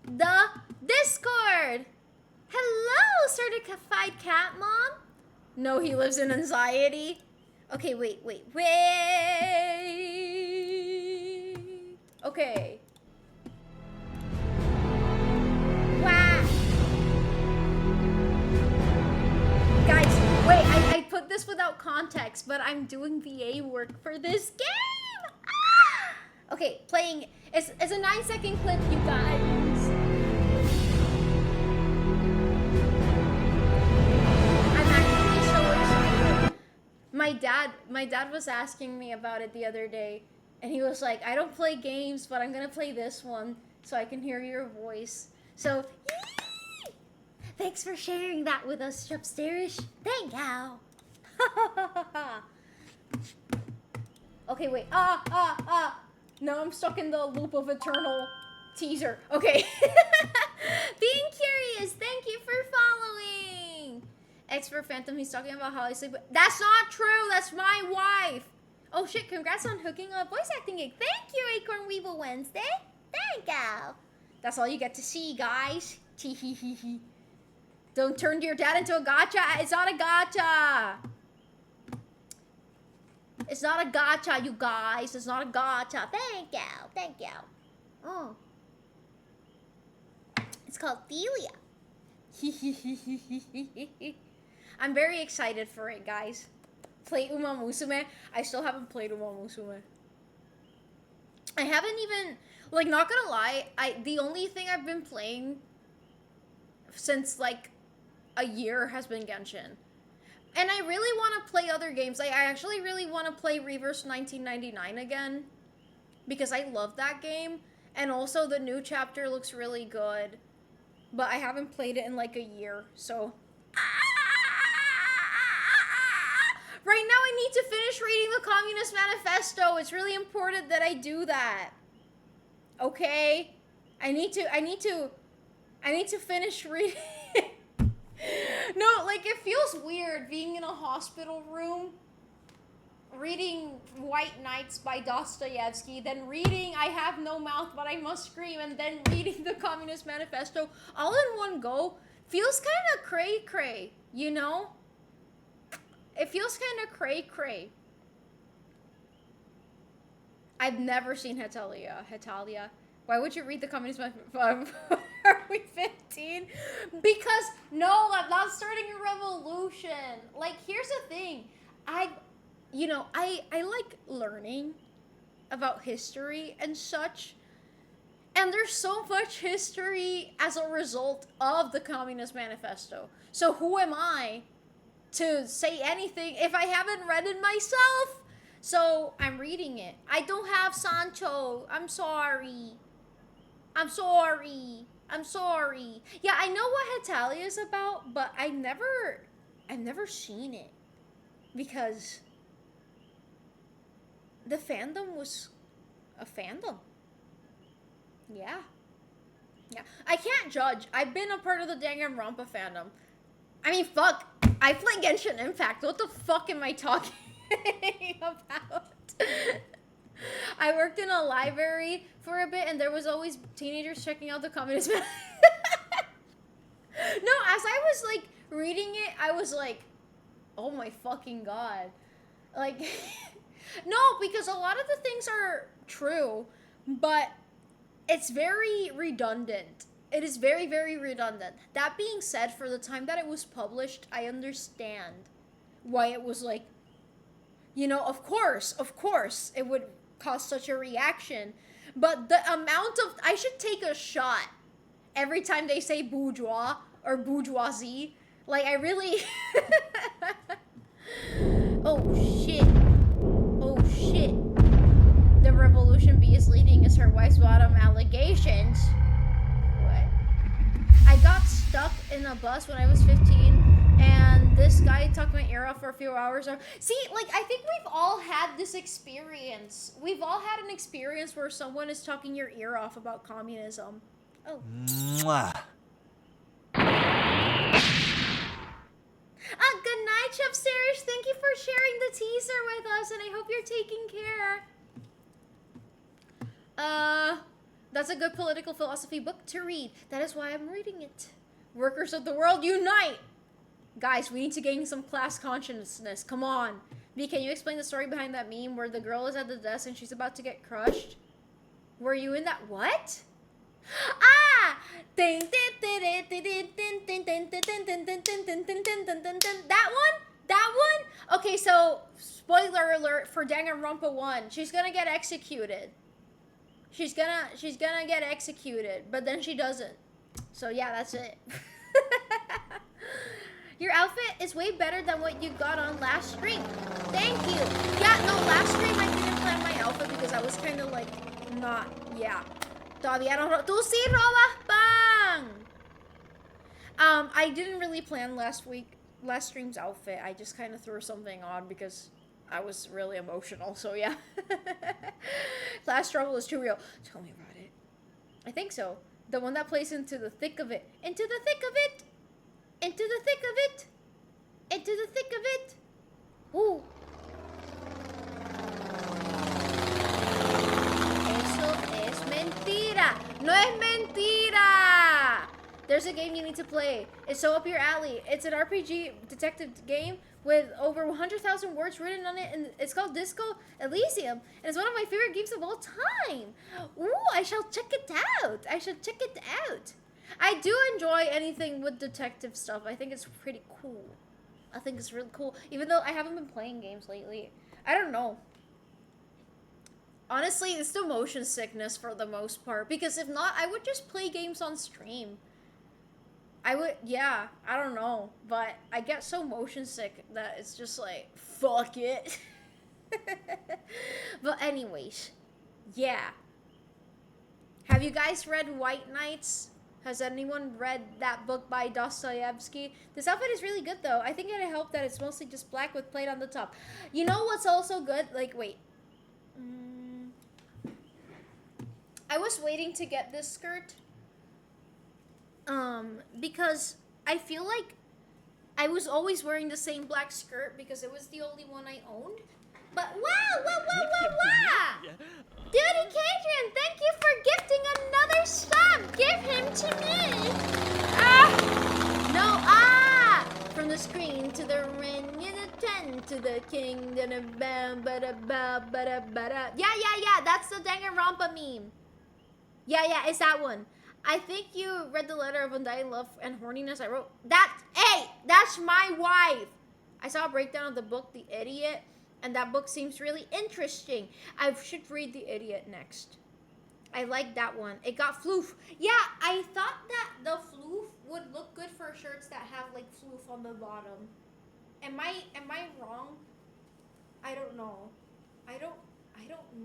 the Discord. Hello, certified cat mom. No, he lives in anxiety. Okay, wait. Okay. Wow. Guys, wait, I put this without context, but I'm doing VA work for this game. Ah! Okay, playing. It's a 9-second clip, you guys. I'm actually so excited. My dad was asking me about it the other day, and he was like, I don't play games, but I'm gonna play this one so I can hear your voice. So, yee! Thanks for sharing that with us, Shupsterish. Thank you. Okay, wait. No, I'm stuck in the loop of eternal teaser. Okay. Being curious. Thank you for following. Expert Phantom, he's talking about how I sleep. That's not true. That's my wife. Oh shit, congrats on hooking a voice acting gig. Thank you, Acorn Weevil Wednesday. Thank you. That's all you get to see, guys. Tee-hee-hee-hee. Don't turn your dad into a gotcha. It's not a gotcha. It's not a gotcha, you guys. It's not a gotcha. Thank you. Oh. It's called Delia. I'm very excited for it, guys. Play Uma Musume. I still haven't played Uma Musume. I haven't even, like, not gonna lie, the only thing I've been playing since, like, a year has been Genshin. And I really want to play other games. Like, I actually really want to play Reverse 1999 again, because I love that game. And also, the new chapter looks really good. But I haven't played it in, like, a year, so... Right now, I need to finish reading the Communist Manifesto. It's really important that I do that. Okay? I need to finish reading. No, like, it feels weird being in a hospital room, reading White Nights by Dostoevsky, then reading I Have No Mouth But I Must Scream, and then reading the Communist Manifesto all in one go. Feels kind of cray-cray, you know? It feels kind of cray-cray. I've never seen Hetalia. Why would you read the Communist Manifesto? Are we 15? Because, no, I'm not starting a revolution. Like, here's the thing. I like learning about history and such. And there's so much history as a result of the Communist Manifesto. So who am I to say anything if I haven't read it myself? So I'm reading it. I don't have Sancho. I'm sorry. Yeah, I know what Hetalia is about, but I've never seen it. Because the fandom was a fandom. Yeah. I can't judge. I've been a part of the Danganronpa fandom. I mean, fuck. I play Genshin Impact. What the fuck am I talking about. I worked in a library for a bit, and there was always teenagers checking out the Communist No, as I was like reading it, I was like, oh my fucking god. Like, no, because a lot of the things are true, but it's very redundant. It is very, very redundant. That being said, for the time that it was published, I understand why it was like, you know, of course, it would cause such a reaction. But the amount of, I should take a shot every time they say bourgeois or bourgeoisie. Like, I really, oh shit. Oh shit. The revolution B is leading is her wife's bottom allegations. What? I got stuck in a bus when I was 15, and this guy talked my ear off for a few hours. See, like, I think we've all had this experience. We've all had an experience where someone is talking your ear off about communism. Oh. Mwah. Good night, Chef Serish. Thank you for sharing the teaser with us, and I hope you're taking care. That's a good political philosophy book to read. That is why I'm reading it. Workers of the world, unite! Guys, we need to gain some class consciousness. Come on. V, can you explain the story behind that meme where the girl is at the desk and she's about to get crushed? Were you in that? What? Ah! That one? That one? Okay, so spoiler alert for Danganronpa 1. She's gonna get executed. She's gonna get executed, but then she doesn't. So yeah, that's it. Your outfit is way better than what you got on last stream. Thank you. Yeah, no, last stream I didn't plan my outfit because I was kind of like not, yeah. Todavía no, tú sí robas pan. I didn't really plan last stream's outfit. I just kind of threw something on because I was really emotional. So yeah. Class struggle is too real. Tell me about it. I think so. The one that plays into the thick of it. Into the thick of it. Into the thick of it. Into the thick of it. Ooh. Eso es mentira. No es mentira. There's a game you need to play. It's so up your alley. It's an RPG detective game with over 100,000 words written on it, and it's called Disco Elysium, and it's one of my favorite games of all time. Ooh, I shall check it out. I shall check it out. I do enjoy anything with detective stuff. I think it's pretty cool. I think it's really cool, even though I haven't been playing games lately. I don't know. Honestly, it's the motion sickness for the most part, because if not, I would just play games on stream. I would, yeah, I don't know, but I get so motion sick that it's just like, fuck it. But anyways, yeah. Have you guys read White Nights? Has anyone read that book by Dostoevsky? This outfit is really good though. I think it'd help that it's mostly just black with plate on the top. You know what's also good? Like, wait. I was waiting to get this skirt. Because I feel like I was always wearing the same black skirt because it was the only one I owned. But wow! Dedication, thank you for gifting another sub. Give him to me. From the screen to the ring, in the 10 to the king, then a bam, ba-da, ba, ba-da, ba-da. Yeah, that's the Danganronpa meme. Yeah, it's that one. I think you read the letter of undying love and horniness I wrote. That's my wife. I saw a breakdown of the book, The Idiot, and that book seems really interesting. I should read The Idiot next. I like that one. It got floof. Yeah, I thought that the floof would look good for shirts that have like floof on the bottom. Am I wrong? I don't know. I don't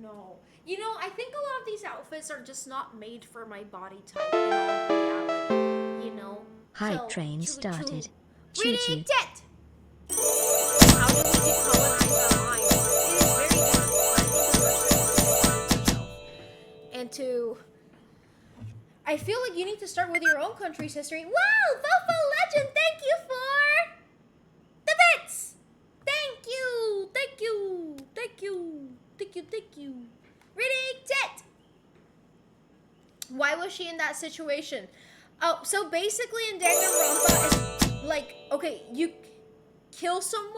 know. You know, I think a lot of these outfits are just not made for my body type in all reality. You know? Hype train started. Choo Read choo. it! How do we decolonize our minds? It is very difficult. And to... I feel like you need to start with your own country's history. Wow! Fofo Legend, thank you for... the bits! Thank you! Thank you. Thank you. Thank you. Reading CHET. Why was she in that situation? Oh, so basically in Danganronpa, it's like, okay, you kill someone,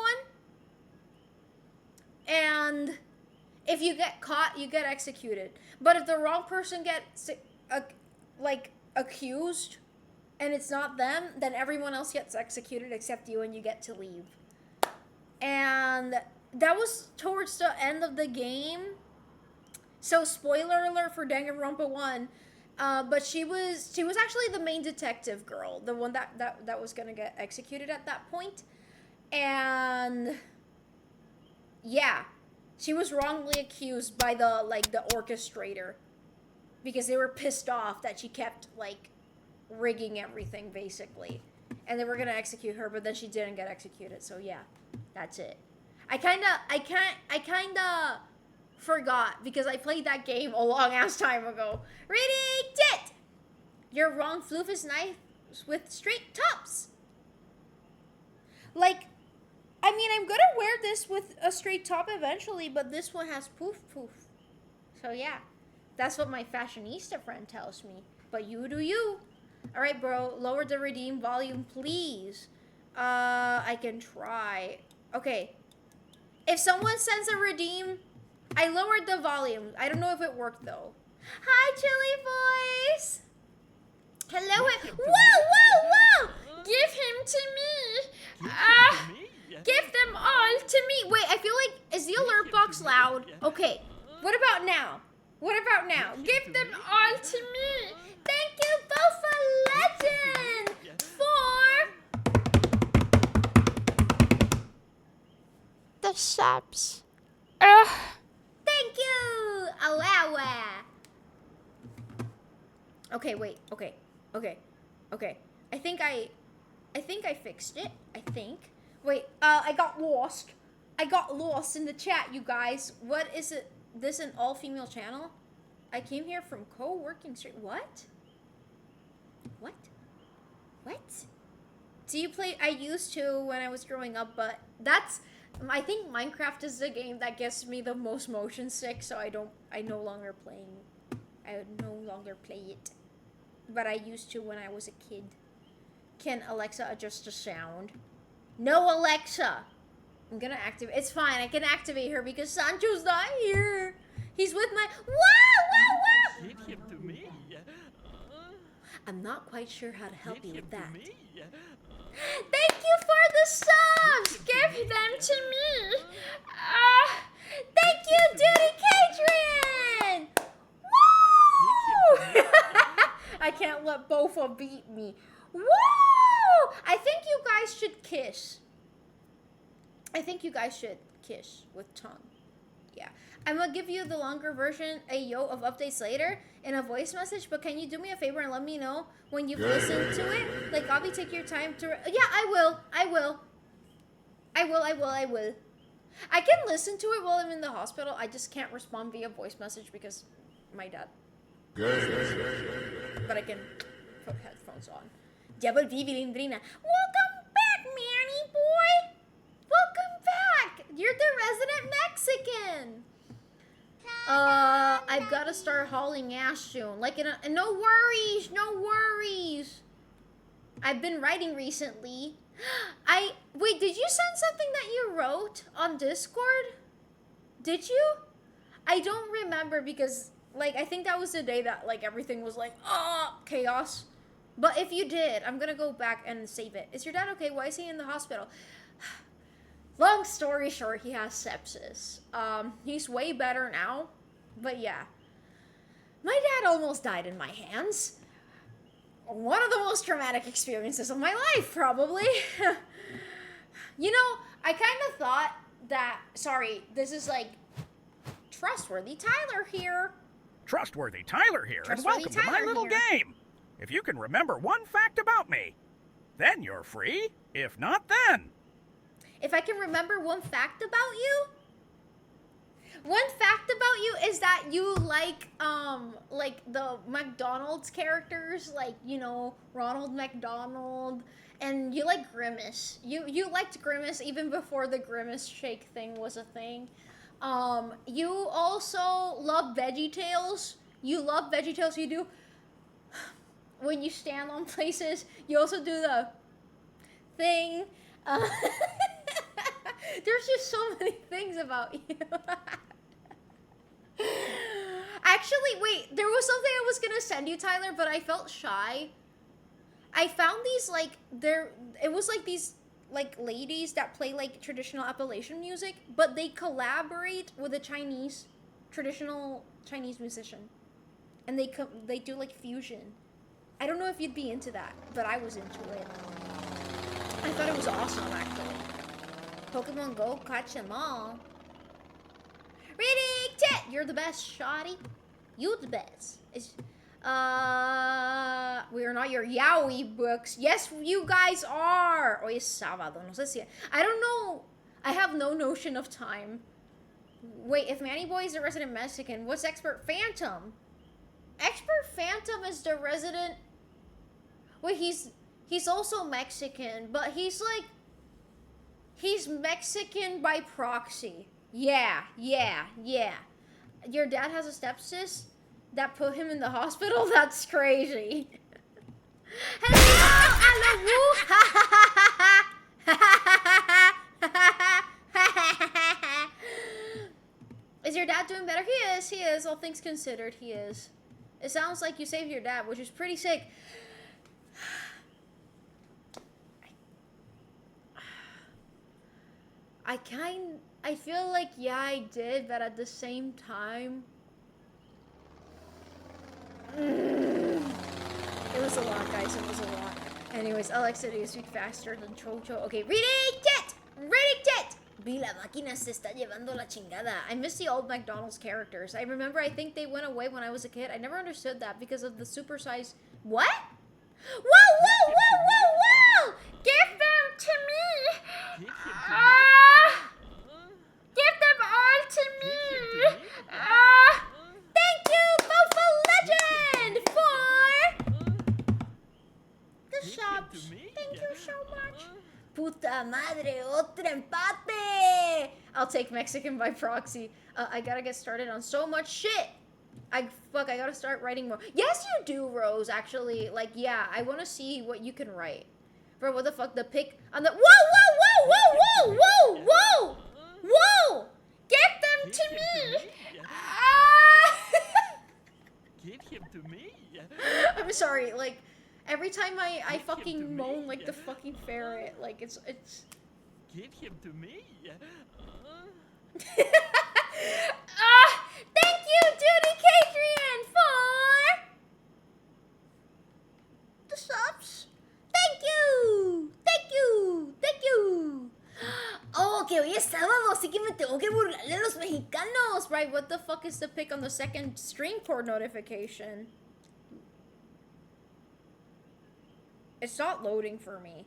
and if you get caught, you get executed. But if the wrong person gets, accused, and it's not them, then everyone else gets executed except you, and you get to leave. And that was towards the end of the game. So spoiler alert for Danganronpa 1. But she was actually the main detective girl, the one that was gonna get executed at that point. And yeah, she was wrongly accused by the orchestrator, because they were pissed off that she kept rigging everything basically, and they were gonna execute her, but then she didn't get executed. So yeah, that's it. I kinda forgot because I played that game a long ass time ago. Reading it. Your wrong floof is nice with straight tops. I mean, I'm gonna wear this with a straight top eventually, but this one has poof. So yeah, that's what my fashionista friend tells me. But you do you. All right, bro. Lower the redeem volume, please. I can try. Okay. If someone sends a redeem, I lowered the volume. I don't know if it worked though. Hi, Chili Boys. Hello. Whoa! Give him to me. Give them all to me. Wait, I feel like, is the alert box loud? Okay. What about now? Give them all to me. Thank you, Bofa Legend, for the subs. Thank you. Alawa. Okay, wait. Okay. I think I fixed it. I think. Wait, I got lost. In the chat, you guys. What is it? This an all-female channel? I came here from co-working street. What? Do you play? I used to when I was growing up, but I think Minecraft is the game that gets me the most motion sick, so I no longer play it. But I used to when I was a kid. Can Alexa adjust the sound? No, Alexa. I'm gonna activate. It's fine. I can activate her because Sancho's not here. He's with my. Wow! Give him to me. I'm not quite sure how to help you with that. Thank you for the subs. Give them to me. Thank you, Duty Cadrian. Woo! I can't let Bofa beat me. Woo! I think you guys should kiss. With tongue. Yeah. I'm gonna give you the longer version, of updates later in a voice message, but can you do me a favor and let me know when you've listened to it? Like, Avi, take your time to... Yeah, I will. I can listen to it while I'm in the hospital. I just can't respond via voice message because my dad. But I can put headphones on. Devil Vivilindrina. Welcome back, Manny boy. Welcome back. You're the resident Mexican. I've got to start hauling ass soon. No worries. I've been writing recently. Wait, did you send something that you wrote on Discord? Did you? I don't remember because, I think that was the day that, everything was chaos. But if you did, I'm gonna go back and save it. Is your dad okay? Why is he in the hospital? Long story short, he has sepsis. He's way better now. But yeah. My dad almost died in my hands. One of the most traumatic experiences of my life, probably. I kind of thought that... Sorry, this is Trustworthy Tyler here. Trustworthy Tyler here, and welcome to my little game. If you can remember one fact about me, then you're free. If not, then... If I can remember one fact about you? One fact about you is that you like the McDonald's characters, Ronald McDonald, and you like Grimace. You liked Grimace even before the Grimace shake thing was a thing. You also love VeggieTales. You love VeggieTales. You do when you stand on places. You also do the thing. There's just so many things about you. Actually, wait. There was something I was gonna send you, Tyler, but I felt shy. I found these like it was like these like ladies that play like traditional Appalachian music, but they collaborate with a traditional Chinese musician, and they do like fusion. I don't know if you'd be into that, but I was into it. I thought it was awesome, actually. Pokemon Go, catch them all. Reading Tet, you're the best, shoddy. You the best. We are not your yaoi books. Yes, you guys are. Hoy es sábado. No sé si. I don't know. I have no notion of time. Wait, if Manny Boy is the resident Mexican, what's Expert Phantom? Expert Phantom is the resident. Wait, he's also Mexican, but he's Mexican by proxy. Yeah. Your dad has a stepsis that put him in the hospital? That's crazy. Is your dad doing better? He is. All things considered, he is. It sounds like you saved your dad, which is pretty sick. I feel like, yeah, I did, but at the same time, it was a lot, guys. It was a lot. Anyways, Alexa, do you speak faster than Chocho? Okay, reading it! Vi la máquina se está llevando la chingada. I miss the old McDonald's characters. I remember, I think they went away when I was a kid. I never understood that because of the supersized... What? Whoa! Give them to me! Give them all to me! Thank you, Bofa Legend, for the subs. Thank you so much. Puta madre, otro empate! I'll take Mexican by proxy. I gotta get started on so much shit. I gotta start writing more. Yes, you do, Rose, actually. Like, yeah, I want to see what you can write. Bro, what the fuck? The pic on the... Whoa! Get them to me! Give him to me. I'm sorry, like, every time I fucking moan like the fucking ferret, like, it's... Give him to me. Thank you, Judy Cadrian, for the subs. Thank you. Oh, que hoy es sábado, así que me tengo que burlar de los mexicanos. Right, what the fuck is the pic on the second string port notification? It's not loading for me.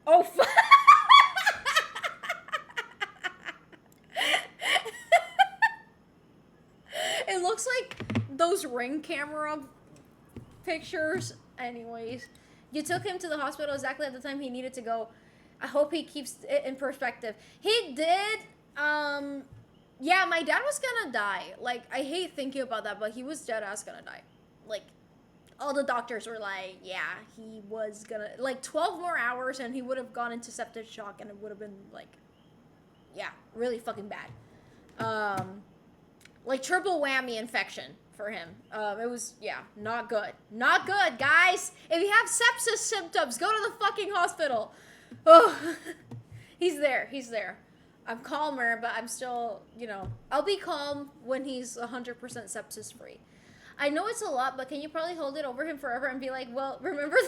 Oh, fuck. It looks like those Ring camera pictures. Anyways, you took him to the hospital exactly at the time he needed to go. I hope he keeps it in perspective. He did. Yeah, my dad was gonna die. Like, I hate thinking about that, but he was dead ass gonna die. Like, all the doctors were like, yeah, he was gonna, like, 12 more hours and he would have gone into septic shock and it would have been, like, yeah, really fucking bad. Like, triple whammy infection for him. It was, yeah, not good. Not good, guys. If you have sepsis symptoms, go to the fucking hospital. Oh, he's there. I'm calmer, but I'm still, you know, I'll be calm when he's 100% sepsis free. I know it's a lot, but can you probably hold it over him forever and be like, well, remember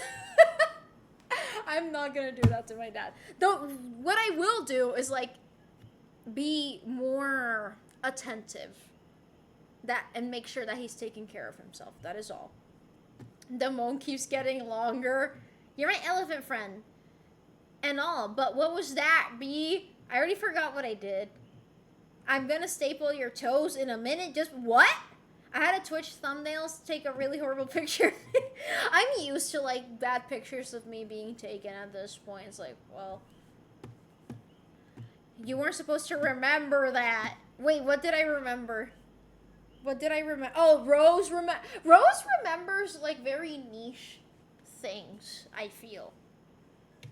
I'm not gonna do that to my dad. Though, what I will do is, like, be more attentive and make sure that he's taking care of himself. That is all. The moan keeps getting longer. You're my elephant friend. And all, but what was that, B? I already forgot what I did. I'm gonna staple your toes in a minute. Just what? I had a Twitch thumbnails take a really horrible picture. I'm used to, like, bad pictures of me being taken at this point. It's like, well, You weren't supposed to remember that. Wait, what did I remember? What did I remember? Oh, Rose remembers, like, very niche things, I feel.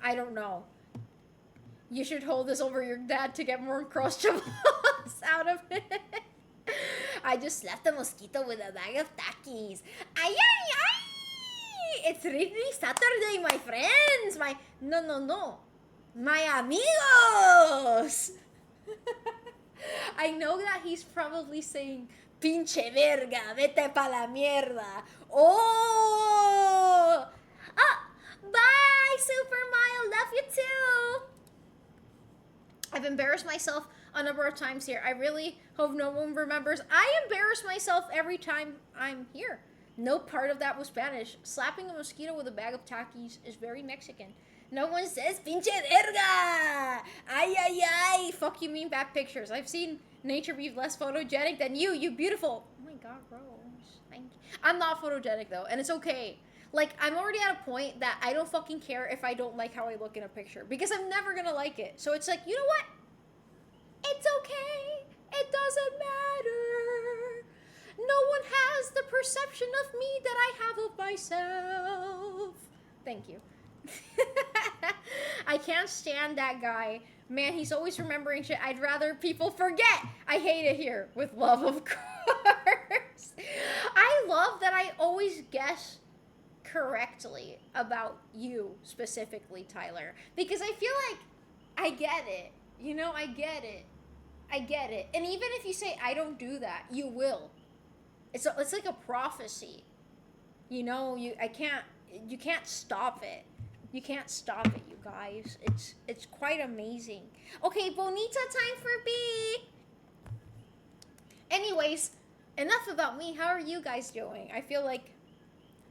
I don't know. You should hold this over your dad to get more Uncrustables out of it. I just left a mosquito with a bag of Takis. Ay, ay, ay! It's really Saturday, my friends. No. My amigos! I know that he's probably saying, pinche verga, vete pa la mierda. Oh! Ah! Bye, Super Mario. Love you too. I've embarrassed myself a number of times here. I really hope no one remembers. I embarrass myself every time I'm here. No part of that was Spanish. Slapping a mosquito with a bag of Takis is very Mexican. No one says pinche verga. Ay, ay, ay. Fuck you mean bad pictures. I've seen nature be less photogenic than you. You beautiful. Oh my God, Rose. Thank you. I'm not photogenic though, and it's okay. Like, I'm already at a point that I don't fucking care if I don't like how I look in a picture. Because I'm never gonna like it. So it's like, you know what? It's okay. It doesn't matter. No one has the perception of me that I have of myself. Thank you. I can't stand that guy. Man, he's always remembering shit. I'd rather people forget. I hate it here. With love, of course. I love that I always guess correctly about you specifically, Tyler, because I feel like I get it. You know, I get it. And even if you say I don't do that, you will. It's like a prophecy. You know, you can't stop it. You can't stop it, you guys. It's quite amazing. Okay, Bonita time for B. Anyways, enough about me. How are you guys doing? I feel like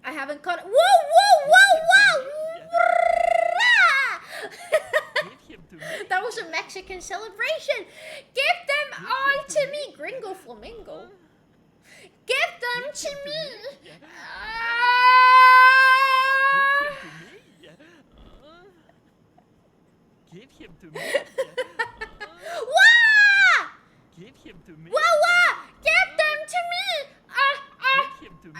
I haven't caught it. Whoa! That was a Mexican celebration. Give them all to me. Gringo Flamingo. Give them to me. Give him to me. Wah! Give him to me. Wah! Give them to me. Give him to me.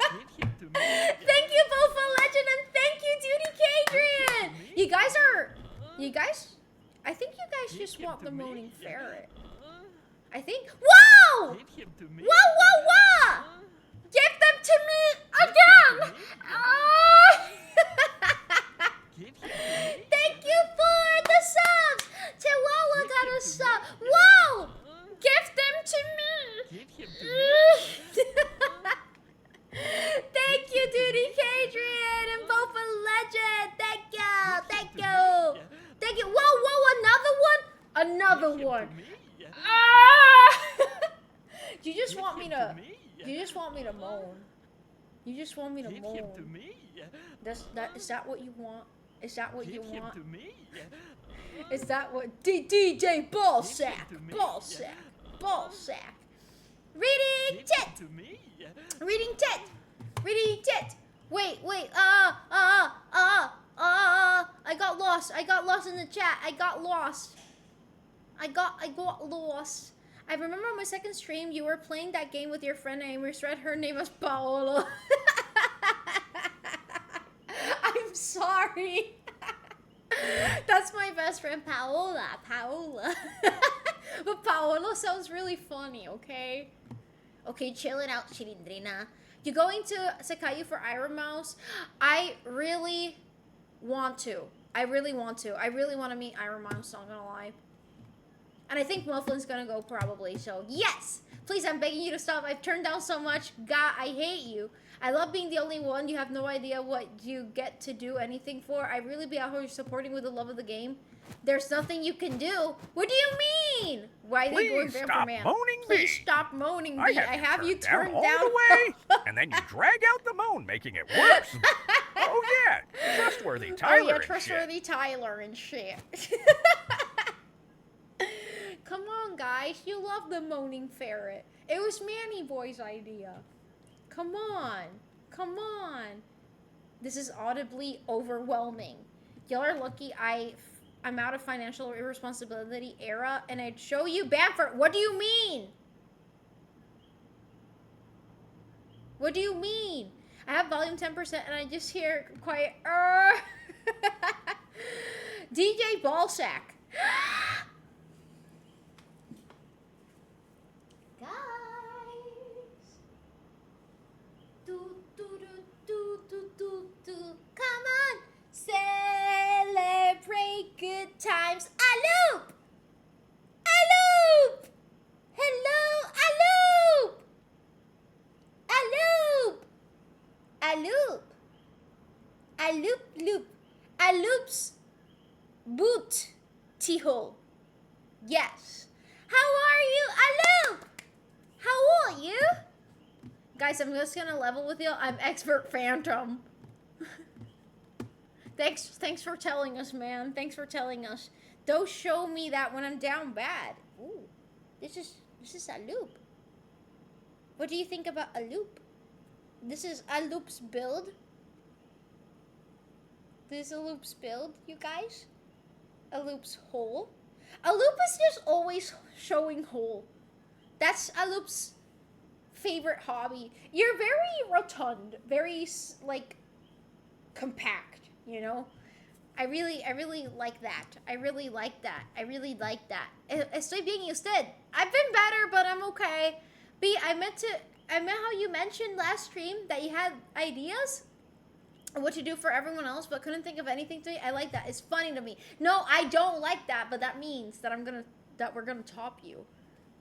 Give him to me. Thank you, Bofa Legend, and thank you, Duty Cadrian. You guys, I think you guys just want the moaning ferret. I think. Whoa! Give him to me. Wah! Give them to me again. Give him to me. Thank you for the subs. Chihuahua got a sub. Whoa! Give them to me. Give him to me. Thank you, Duty Cadrian and Bofa Legend. Thank you. Thank you. Whoa, another one. Ah! You just want me to moan. You just want me to Give him moan. to me. Is that what you want? Is that what you Give him want? to me. Is that what DJ Ballsack? Give him to me. Ballsack. Reading Give tit. him to me. Reading tit. Wait. I got lost in the chat. I got lost. I remember on my second stream, you were playing that game with your friend and I misread her name as Paolo. I'm sorry. That's my best friend, Paola. But Paolo sounds really funny, okay? Okay, chill it out, Chilindrina. You going to Sakayu for Iron Mouse? I really want to. I really want to meet Iron Mouse, not gonna lie. And I think Mufflin's gonna go probably, so yes! Please, I'm begging you to stop. I've turned down so much. God, I hate you. I love being the only one. You have no idea what you get to do anything for. I really be out here supporting with the love of the game. There's nothing you can do. What do you mean? Why are they going there for man? Please stop moaning, B. I have you turned down all the way, and then you drag out the moan, making it worse. Oh yeah, trustworthy Tyler and shit. Come on, guys. You love the moaning ferret. It was Manny Boy's idea. Come on. This is audibly overwhelming. Y'all are lucky I'm out of financial irresponsibility era, and I'd show you Bamford. What do you mean? What do you mean? I have volume 10% and I just hear quiet. DJ Ballsack. Guys. Come on. Celebrate good times. A loop. A loop. Hello. A loop. A loop. A loop. A loop loop. A loop's boot T-hole. Yes. How are you? A loop. How are you? Guys, I'm just gonna level with you. I'm expert phantom. Thanks for telling us, man. Thanks for telling us. Don't show me that when I'm down bad. Ooh. This is a loop. What do you think about a loop? This is a loop's build. This is a loop's build, you guys. A loop's hole. A loop is just always showing hole. That's a loop's favorite hobby. You're very rotund, very like compact, you know? I really like that. I really like that. I really like that. Estoy bien y usted. I've been better, but I'm okay. B, I meant how you mentioned last stream that you had ideas of what to do for everyone else, but couldn't think of anything to me. I like that. It's funny to me. No, I don't like that, but that means that we're gonna top you.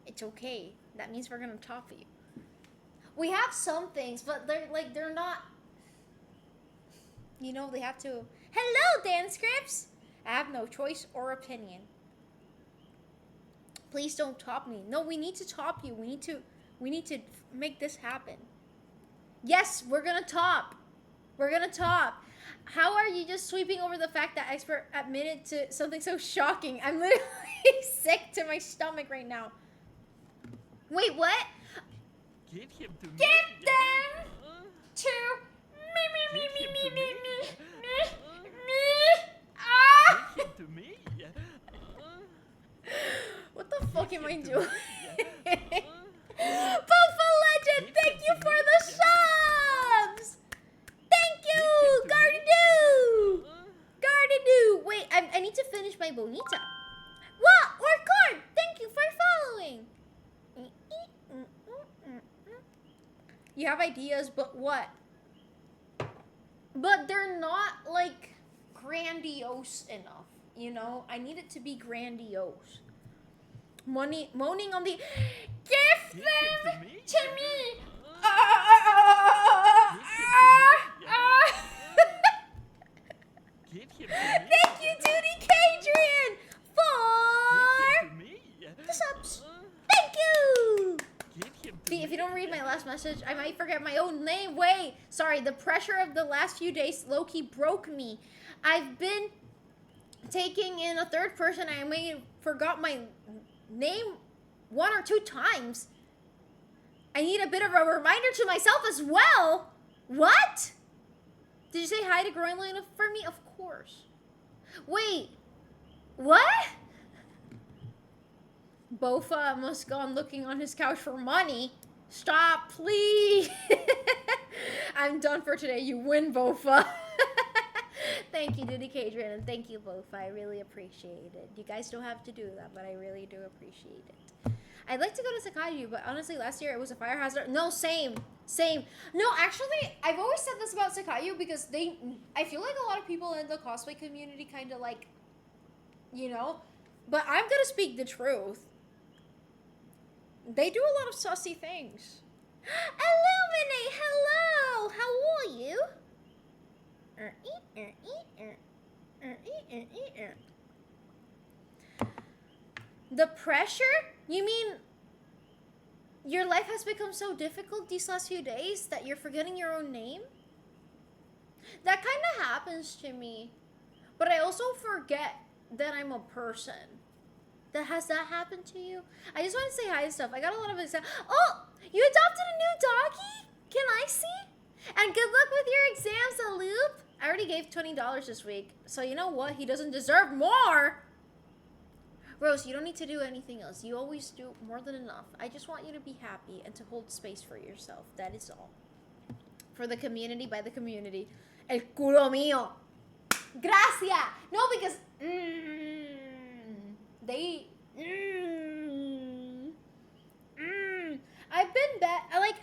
It's okay. That means we're gonna top you. We have some things, but they're not. You know, they have to. Hello, Dan Scripts. I have no choice or opinion. Please don't top me. No, we need to top you. We need to make this happen. Yes, we're gonna top. We're gonna top. How are you just sweeping over the fact that expert admitted to something so shocking? I'm literally sick to my stomach right now. Wait, what? Give him to me. Give them to me. Ah! Give him to me. What the fuck am I doing? Bofa Legend, thank you for the subs! Thank you! Gardedu! Wait, I need to finish my bonita. What? Orchard, thank you for following. You have ideas, but what? But they're not, like, grandiose enough, you know? I need it to be grandiose. Moaning on the... Give them to me! Give him to me. Thank you, Duty Cadrian, for the subs. Thank you! If you don't read my last message, I might forget my own name. Wait, sorry, the pressure of the last few days low-key broke me. I've been taking in a third person. I may have forgot my name 1 or 2 times. I need a bit of a reminder to myself as well. What? Did you say hi to Groenland for me? Of course. Wait, what? Bofa must gone looking on his couch for money. Stop, please. I'm done for today. You win, Bofa. Thank you, Duty Cadrian, and thank you, Bofa. I really appreciate it. You guys don't have to do that, but I really do appreciate it. I'd like to go to Sakaju, but honestly, last year it was a fire hazard. No, same. No, actually, I've always said this about Sakaju because I feel like a lot of people in the cosplay community kind of like, you know, but I'm gonna speak the truth. They do a lot of sussy things. Illuminate, hello! How are you? The pressure? You mean your life has become so difficult these last few days that you're forgetting your own name? That kind of happens to me. But I also forget that I'm a person. Has that happened to you? I just want to say hi and stuff. I got a lot of excitement. Oh, you adopted a new doggy? Can I see? And good luck with your exams, Aloop. I already gave $20 this week. So you know what? He doesn't deserve more. Rose, you don't need to do anything else. You always do more than enough. I just want you to be happy and to hold space for yourself. That is all. For the community, by the community. El culo mío. Gracias. No, because I've been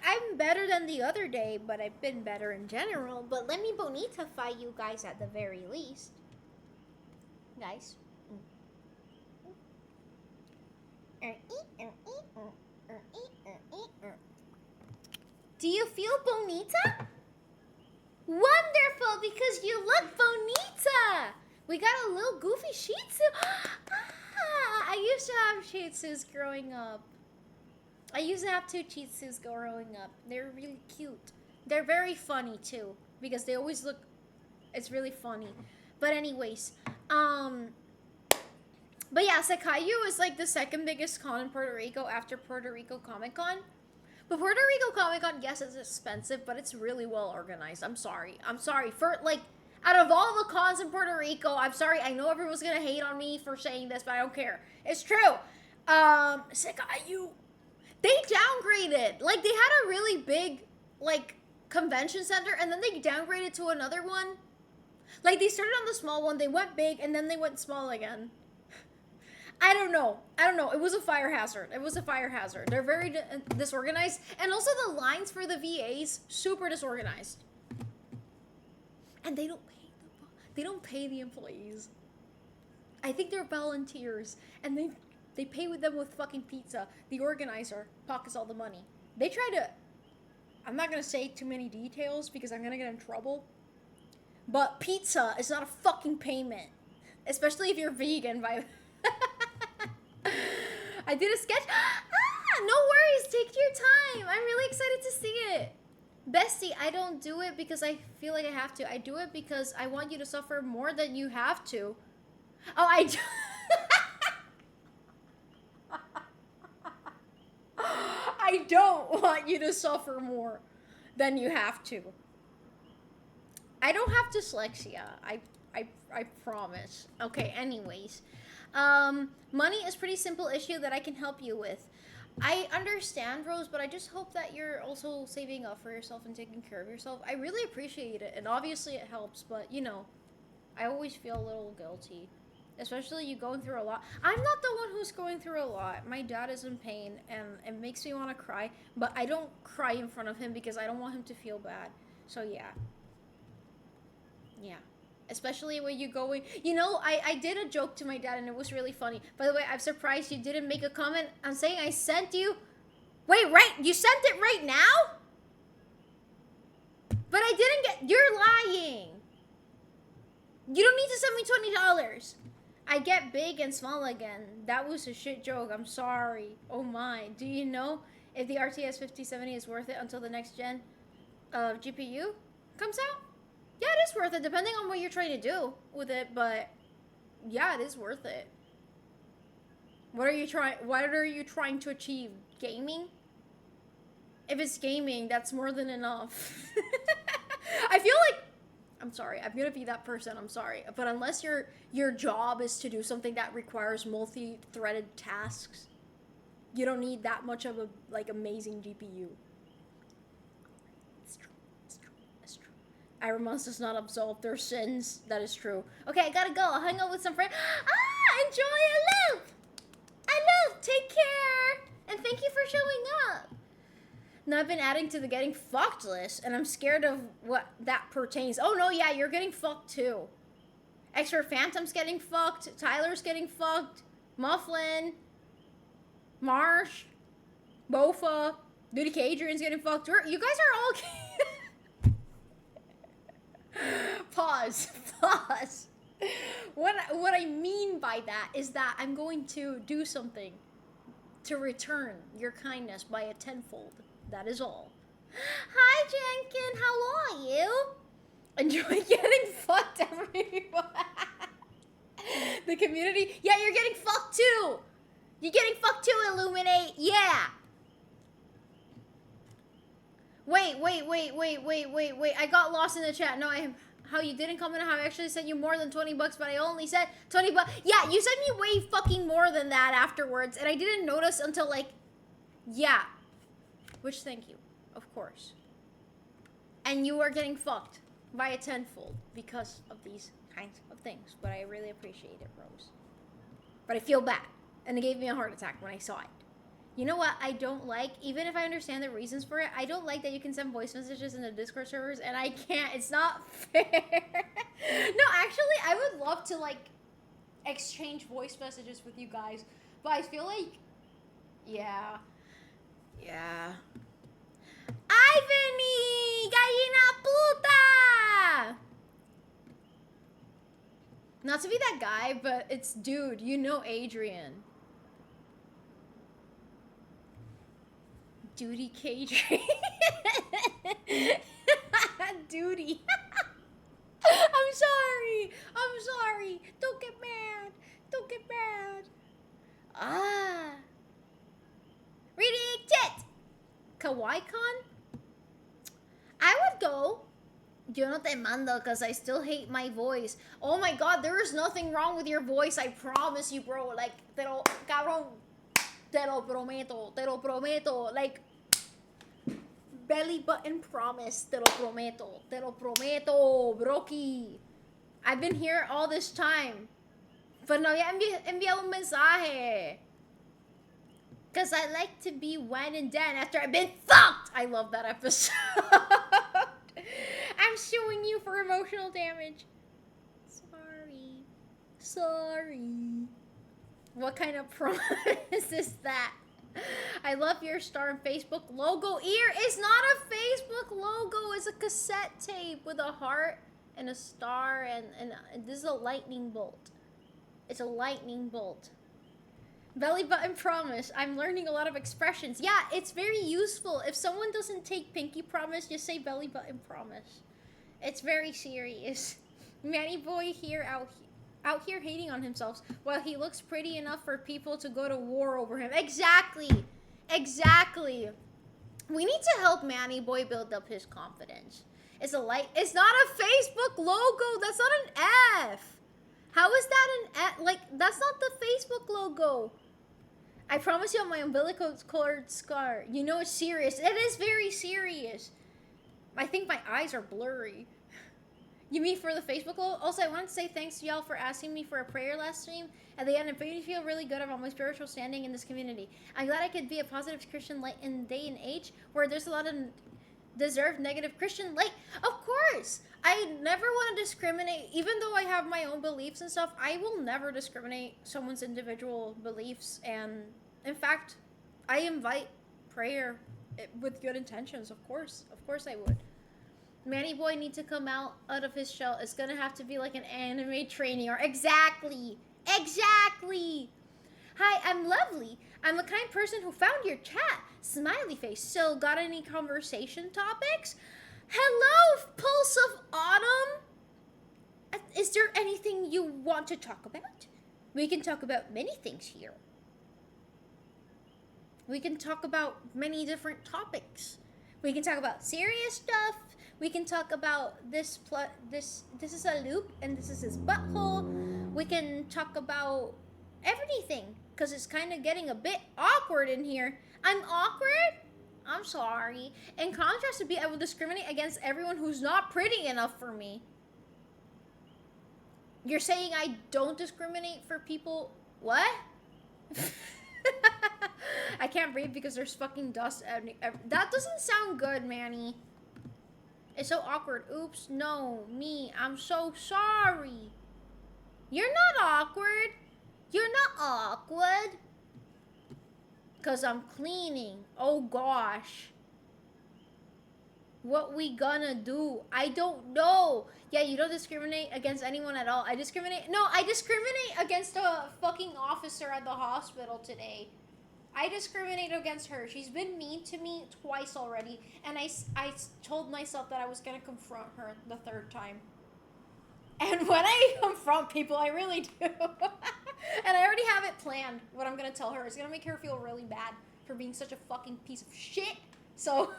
I'm better than the other day, but I've been better in general. But let me bonita-fy you guys at the very least. Guys. Do you feel bonita? Wonderful, because you look bonita. We got a little goofy Shih Tzu. I used to have Shih Tzus growing up. I used to have 2 Shih Tzus growing up. They're really cute. They're very funny too, because they always look. It's really funny. But anyways, but yeah, Sakayu is like the second biggest con in Puerto Rico after Puerto Rico Comic Con. But Puerto Rico Comic Con, yes, it's expensive, but it's really well organized. I'm sorry. For like, out of all the cons in Puerto Rico, I'm sorry. I know everyone's gonna hate on me for saying this, but I don't care. It's true. Sakayu, they downgraded. Like, they had a really big, like, convention center, and then they downgraded to another one. Like, they started on the small one, they went big, and then they went small again. I don't know. It was a fire hazard. They're very disorganized. And also the lines for the VAs, super disorganized. And they don't pay the employees. I think they're volunteers. And they pay with them with fucking pizza. The organizer pockets all the money. They try to... I'm not going to say too many details because I'm going to get in trouble. But pizza is not a fucking payment. Especially if you're vegan, by I did a sketch. No worries. Take your time. I'm really excited to see it. Bestie, I don't do it because I feel like I have to. I do it because I want you to suffer more than you have to. Oh, I do. I don't want you to suffer more than you have to. I don't have dyslexia. I promise. Okay, anyways. Money is a pretty simple issue that I can help you with. I understand, Rose, but I just hope that you're also saving up for yourself and taking care of yourself. I really appreciate it, and obviously it helps, but, you know, I always feel a little guilty. Especially you going through a lot. I'm not the one who's going through a lot. My dad is in pain, and it makes me want to cry, but I don't cry in front of him because I don't want him to feel bad. So, yeah. Yeah. Especially when you go in. You know, I did a joke to my dad and it was really funny. By the way, I'm surprised you didn't make a comment. I'm saying I sent you. Wait, right? You sent it right now? But I didn't get. You're lying. You don't need to send me $20. I get big and small again. That was a shit joke. I'm sorry. Oh my. Do you know if the RTX 5070 is worth it until the next gen of GPU comes out? Yeah, it is worth it, depending on what you're trying to do with it, but yeah, it is worth it. What are you trying to achieve? Gaming? If it's gaming, that's more than enough. I feel like, I'm sorry, I'm gonna be that person, I'm sorry. But unless your job is to do something that requires multi-threaded tasks, you don't need that much of a, like, amazing GPU. Iron does not absolve their sins. That is true. Okay, I gotta go. I'll hang out with some friends. Enjoy. I love. Take care. And thank you for showing up. Now I've been adding to the getting fucked list, and I'm scared of what that pertains. Oh no, yeah, you're getting fucked too. Extra Phantom's getting fucked. Tyler's getting fucked. Mufflin. Marsh. Bofa. Duty Cadrian's getting fucked. You guys are all... Pause. What I mean by that is that I'm going to do something to return your kindness by a tenfold. That is all. Hi, Jenkin. How are you? Enjoy getting fucked, everyone. The community. Yeah, you're getting fucked too. You're getting fucked too, Illuminate. Yeah. Wait. I got lost in the chat. No, how you didn't comment on how I actually sent you more than 20 bucks, but I only said 20 bucks. Yeah, you sent me way fucking more than that afterwards, and I didn't notice until, like, yeah. Which, thank you, of course. And you are getting fucked by a tenfold because of these kinds of things, but I really appreciate it, Rose. But I feel bad, and it gave me a heart attack when I saw it. You know what I don't like? Even if I understand the reasons for it, I don't like that you can send voice messages in the Discord servers, and I can't. It's not fair. No, actually, I would love to, like, exchange voice messages with you guys, but I feel like, yeah. Ivany! Gallina puta! Not to be that guy, but it's dude. You know Adrian. Duty Cadrian. Duty. I'm sorry. Don't get mad. Ah. Reading chat. Kawaii-con? I would go. Yo no te mando because I still hate my voice. Oh my god, there is nothing wrong with your voice. I promise you, bro. Like, cabrón. Te lo prometo. Like, belly button promise. Te lo prometo, broki. I've been here all this time. But no había enviado un mensaje. Because I like to be when and then after I've been fucked. I love that episode. I'm suing you for emotional damage. Sorry. What kind of promise is that? I love your star and Facebook logo ear. It's not a Facebook logo. It's a cassette tape with a heart and a star and this is a lightning bolt. It's a lightning bolt. Belly button promise. I'm learning a lot of expressions. Yeah, it's very useful. If someone doesn't take pinky promise, just say belly button promise. It's very serious. Manny boy here out here hating on himself while he looks pretty enough for people to go to war over him. Exactly. We need to help Manny boy build up his confidence. It's not a Facebook logo. That's not an F. How is that an F? Like, that's not the Facebook logo. I promise you on my umbilical cord scar. You know it's serious. It is very serious. I think my eyes are blurry. You mean for the Facebook logo? Also, I wanted to say thanks to y'all for asking me for a prayer last stream. At the end, it made me feel really good about my spiritual standing in this community. I'm glad I could be a positive Christian light in a day and age where there's a lot of deserved negative Christian light. Of course! I never want to discriminate. Even though I have my own beliefs and stuff, I will never discriminate someone's individual beliefs. And in fact, I invite prayer with good intentions. Of course I would. Manny boy needs to come out of his shell. It's gonna have to be like an anime training or exactly. Hi, I'm lovely. I'm the kind person who found your chat. Smiley face. So, got any conversation topics? Hello, Pulse of Autumn. Is there anything you want to talk about? We can talk about many things here. We can talk about many different topics. We can talk about serious stuff. We can talk about this is a loop and this is his butthole. We can talk about everything because it's kind of getting a bit awkward in here. I'm awkward? I'm sorry. In contrast to I will discriminate against everyone who's not pretty enough for me. You're saying I don't discriminate for people? What? I can't breathe because there's fucking dust. That doesn't sound good, Manny. It's so awkward. Oops, no, me. I'm so sorry. You're not awkward. You're not awkward. Because I'm cleaning. Oh, gosh. What we gonna do? I don't know. Yeah, you don't discriminate against anyone at all. I discriminate against a fucking officer at the hospital today. I discriminate against her. She's been mean to me twice already. And I told myself that I was gonna confront her the third time. And when I confront people, I really do. And I already have it planned, what I'm gonna tell her. It's gonna make her feel really bad for being such a fucking piece of shit. So,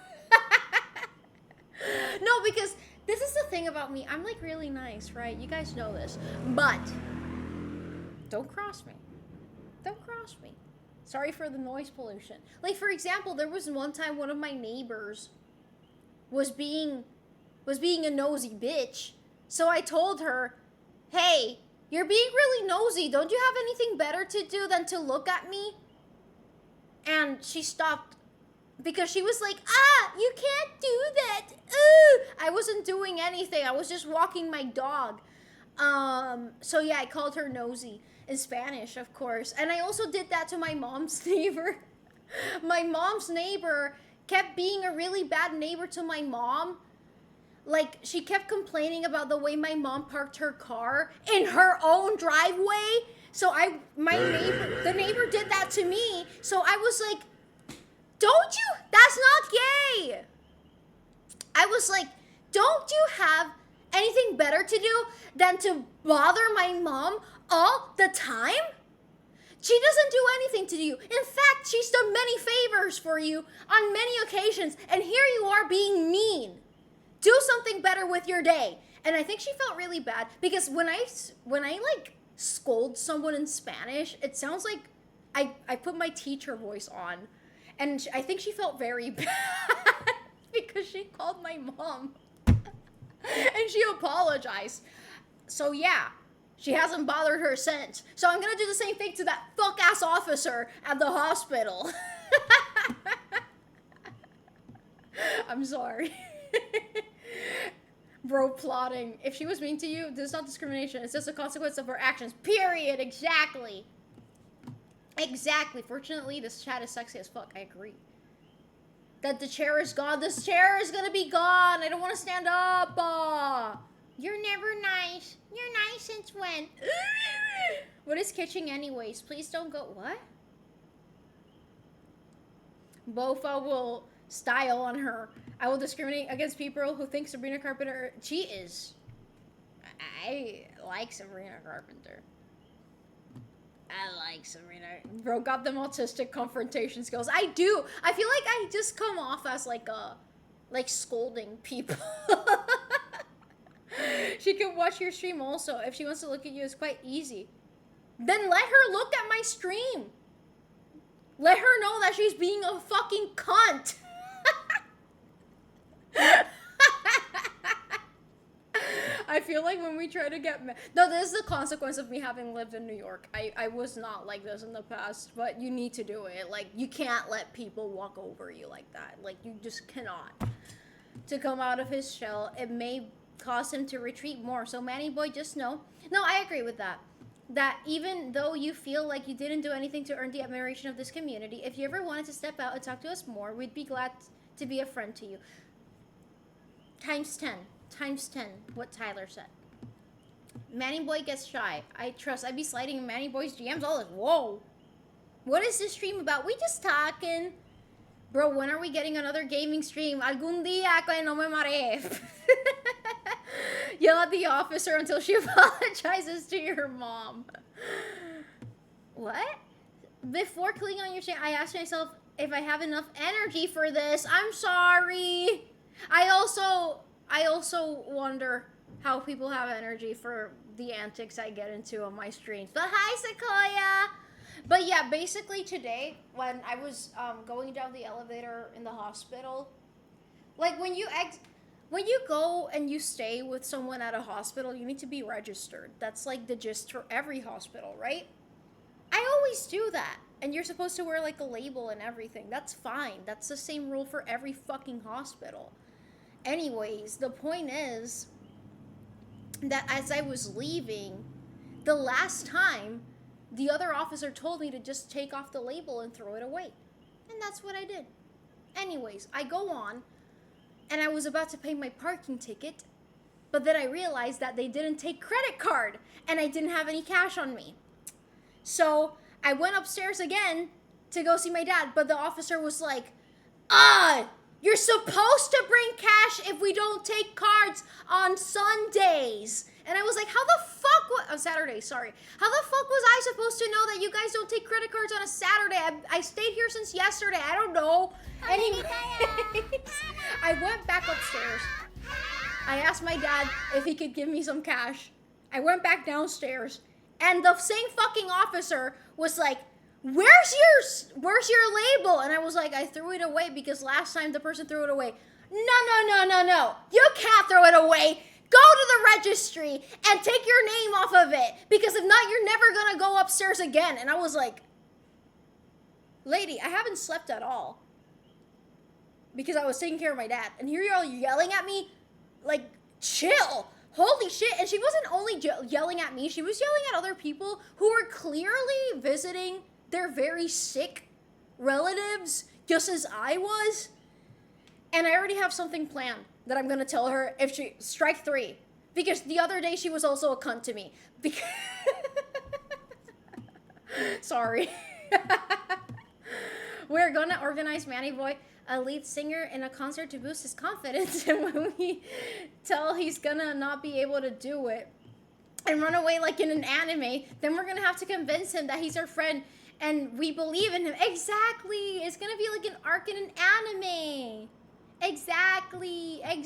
no, because This is the thing about me. I'm like really nice, right? You guys know this. But don't cross me. Don't cross me. Sorry for the noise pollution. Like, for example, there was one time one of my neighbors was being a nosy bitch. So I told her, hey, you're being really nosy. Don't you have anything better to do than to look at me? And she stopped because she was like, you can't do that. I wasn't doing anything. I was just walking my dog. So yeah, I called her nosy in Spanish, of course. And I also did that to my mom's neighbor. My mom's neighbor kept being a really bad neighbor to my mom. Like, she kept complaining about the way my mom parked her car in her own driveway. So the neighbor did that to me. So I was like, that's not gay. I was like, don't you have anything better to do than to bother my mom all the time? She doesn't do anything to you. In fact, she's done many favors for you on many occasions. And here you are being mean. Do something better with your day. And I think she felt really bad because when I like scold someone in Spanish, it sounds like I put my teacher voice on. And I think she felt very bad because she called my mom. And she apologized. So yeah, she hasn't bothered her since. So I'm gonna do the same thing to that fuck-ass officer at the hospital. I'm sorry. Bro plotting. If she was mean to you, this is not discrimination. It's just a consequence of her actions. Period. Exactly. Exactly. Fortunately, this chat is sexy as fuck. I agree. That the chair is gone. This chair is gonna be gone. I don't want to stand up. You're never nice. You're nice since when? What is kitching anyways? Please don't go. What? Bofa will style on her. I will discriminate against people who think Sabrina Carpenter. She is. I like Sabrina Carpenter. I like Sabrina. Bro got them autistic confrontation skills. I do. I feel like I just come off as like scolding people. She can watch your stream also. If she wants to look at you, it's quite easy. Then let her look at my stream. Let her know that she's being a fucking cunt. I feel like when we try to get no, this is the consequence of me having lived in New York. I was not like this in the past, but you need to do it. Like, you can't let people walk over you like that. Like, you just cannot. To come out of his shell, it may cause him to retreat more. So Manny boy, just know. No, I agree with that. That even though you feel like you didn't do anything to earn the admiration of this community, if you ever wanted to step out and talk to us more, we'd be glad to be a friend to you. Times 10. Times 10, what Tyler said. Manny boy gets shy. I trust. I be sliding in Manny boy's DMs all this. Whoa. What is this stream about? We just talking. Bro, when are we getting another gaming stream? Algún día que no me maree. Yell at the officer until she apologizes to your mom. What? Before clicking on your stream, I asked myself if I have enough energy for this. I'm sorry. I also wonder how people have energy for the antics I get into on my streams. But hi, Sequoia! But yeah, basically today, when I was going down the elevator in the hospital, like when you go and you stay with someone at a hospital, you need to be registered. That's like the gist for every hospital, right? I always do that. And you're supposed to wear like a label and everything. That's fine. That's the same rule for every fucking hospital. Anyways, the point is that as I was leaving, the last time, the other officer told me to just take off the label and throw it away. And that's what I did. Anyways, I go on, and I was about to pay my parking ticket, but then I realized that they didn't take credit card, and I didn't have any cash on me. So I went upstairs again to go see my dad, but the officer was like, you're supposed to bring cash if we don't take cards on Sundays. And I was like, how the fuck, on Saturday, sorry. How the fuck was I supposed to know that you guys don't take credit cards on a Saturday? I stayed here since yesterday, I don't know. Anyways, I went back upstairs. I asked my dad if he could give me some cash. I went back downstairs, and the same fucking officer was like, where's your label? And I was like, I threw it away because last time the person threw it away. No. You can't throw it away. Go to the registry and take your name off of it, because if not, you're never gonna go upstairs again. And I was like, lady, I haven't slept at all because I was taking care of my dad. And here you're all yelling at me, like, chill. Holy shit. And she wasn't only yelling at me, she was yelling at other people who were clearly visiting their very sick relatives, just as I was. And I already have something planned that I'm gonna tell her if she, strike 3. Because the other day she was also a cunt to me. Sorry. We're gonna organize Manny Boy a lead singer in a concert to boost his confidence, and when we tell he's gonna not be able to do it and run away like in an anime, then we're gonna have to convince him that he's our friend and we believe in him. Exactly. It's gonna be like an arc in an anime. Exactly. I'm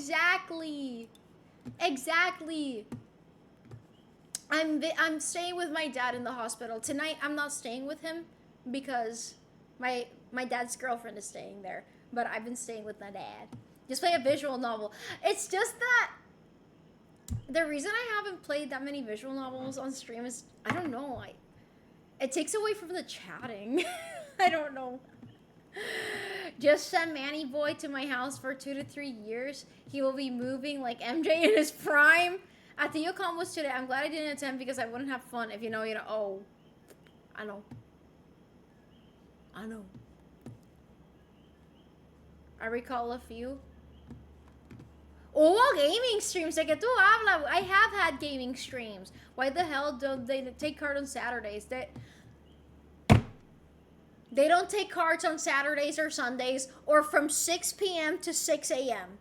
staying with my dad in the hospital tonight. I'm not staying with him because my dad's girlfriend is staying there, but I've been staying with my dad. Just play a visual novel. It's just that the reason I haven't played that many visual novels on stream is, I don't know, it takes away from the chatting. I don't know. Just send Manny Boy to my house for 2 to 3 years. He will be moving like MJ in his prime. At the Yukon was today. I'm glad I didn't attend because I wouldn't have fun. If you know, you know. Oh, I know. I recall a few. Oh, gaming streams. De que tú hablas. I have had gaming streams. Why the hell don't they take cards on Saturdays? They don't take cards on Saturdays or Sundays or from 6 p.m. to 6 a.m.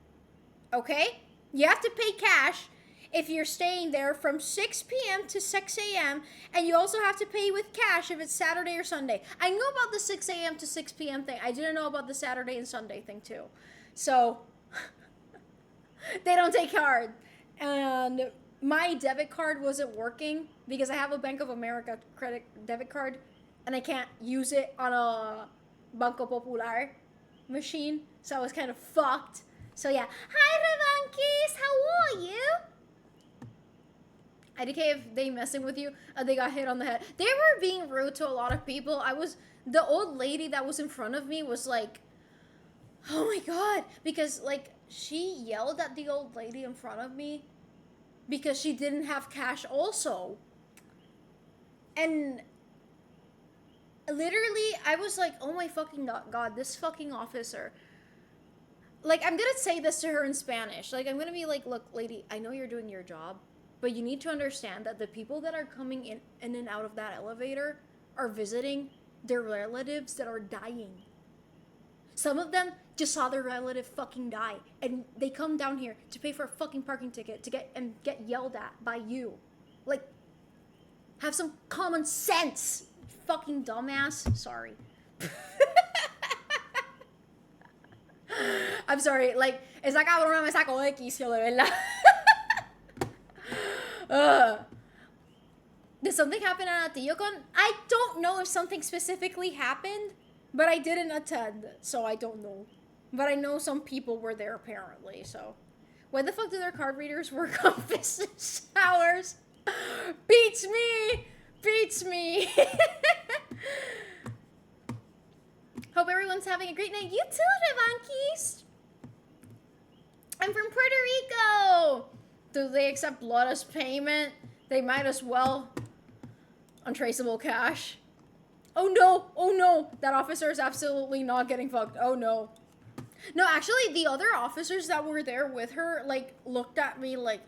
Okay? You have to pay cash if you're staying there from 6 p.m. to 6 a.m. And you also have to pay with cash if it's Saturday or Sunday. I knew about the 6 a.m. to 6 p.m. thing. I didn't know about the Saturday and Sunday thing too. So, they don't take card. And my debit card wasn't working because I have a Bank of America debit card and I can't use it on a Banco Popular machine. So I was kind of fucked. So yeah. Hi, Revankis. How are you? IDK, if they messing with you, they got hit on the head. They were being rude to a lot of people. The old lady that was in front of me was like, oh my god. Because like, she yelled at the old lady in front of me because she didn't have cash also. And literally, I was like, oh my fucking god, this fucking officer. Like, I'm gonna say this to her in Spanish. Like, I'm gonna be like, look, lady, I know you're doing your job, but you need to understand that the people that are coming in and out of that elevator are visiting their relatives that are dying. Some of them just saw their relative fucking die, and they come down here to pay for a fucking parking ticket to get yelled at by you. Like, have some common sense, fucking dumbass. Sorry. I'm sorry, like, esa cabrona me sacó de quicio, de verdad. Did something happen at the Yukon? I don't know if something specifically happened, but I didn't attend, so I don't know. But I know some people were there apparently, so. Why the fuck do their card readers work on business hours? Beats me! Hope everyone's having a great night. You too, Revankis! I'm from Puerto Rico! Do they accept blood as payment? They might as well. Untraceable cash. Oh no! That officer is absolutely not getting fucked. Oh no. No, actually, the other officers that were there with her, like, looked at me, like,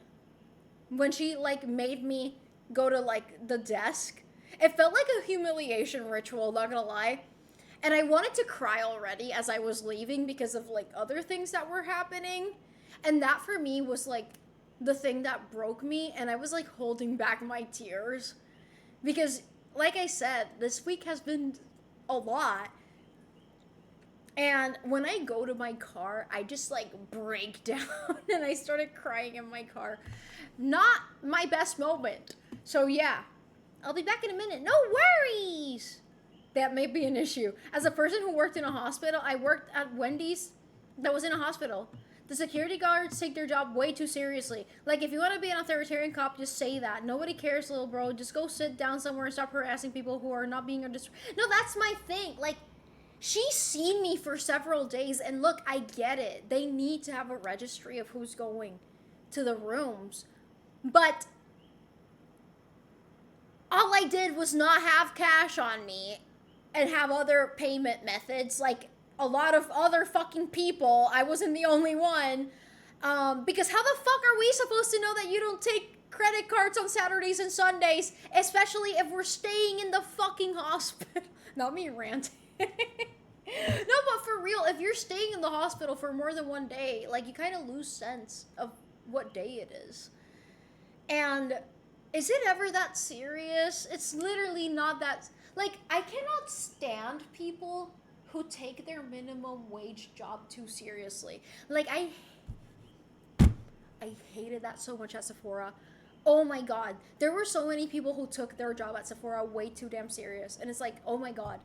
when she, like, made me go to, like, the desk. It felt like a humiliation ritual, not gonna lie. And I wanted to cry already as I was leaving because of, like, other things that were happening. And that, for me, was, like, the thing that broke me. And I was, like, holding back my tears. Because, like I said, this week has been a lot. And when I go to my car, I just like break down and I started crying in my car. Not my best moment. So yeah, I'll be back in a minute. No worries. That may be an issue. As a person who worked in a hospital, I worked at Wendy's that was in a hospital. The security guards take their job way too seriously. Like, if you want to be an authoritarian cop, just say that. Nobody cares, little bro. Just go sit down somewhere and stop harassing people who are not being No, that's my thing. Like, she's seen me for several days, and look, I get it. They need to have a registry of who's going to the rooms. But all I did was not have cash on me and have other payment methods. Like, a lot of other fucking people. I wasn't the only one. Because how the fuck are we supposed to know that you don't take credit cards on Saturdays and Sundays? Especially if we're staying in the fucking hospital. Not me ranting. No, but for real, if you're staying in the hospital for more than one day, like, you kind of lose sense of what day it is. And is it ever that serious? It's literally not that... Like, I cannot stand people who take their minimum wage job too seriously. Like, I hated that so much at Sephora. Oh my god. There were so many people who took their job at Sephora way too damn serious. And it's like, oh my god.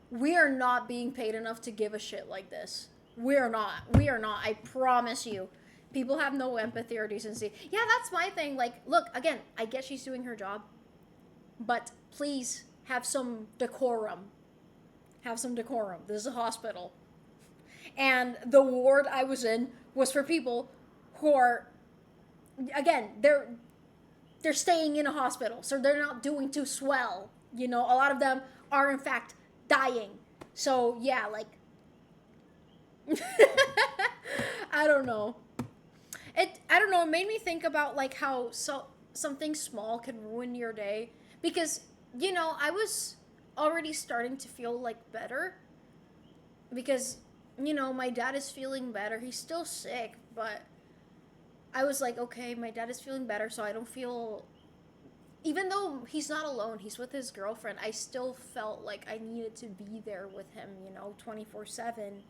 We are not being paid enough to give a shit like this. We are not. I promise you. People have no empathy or decency. Yeah, that's my thing. Like, look, again, I get she's doing her job. But please have some decorum. Have some decorum. This is a hospital. And the ward I was in was for people who are, again, they're staying in a hospital. So they're not doing too swell. You know, a lot of them are, in fact, dying. So, yeah, like, I don't know. It made me think about, like, how something small can ruin your day. Because, you know, I was already starting to feel like better because, you know, my dad is feeling better. He's still sick, but I was like, okay, my dad is feeling better, so I don't feel, even though he's not alone, he's with his girlfriend, I still felt like I needed to be there with him, you know, 24/7.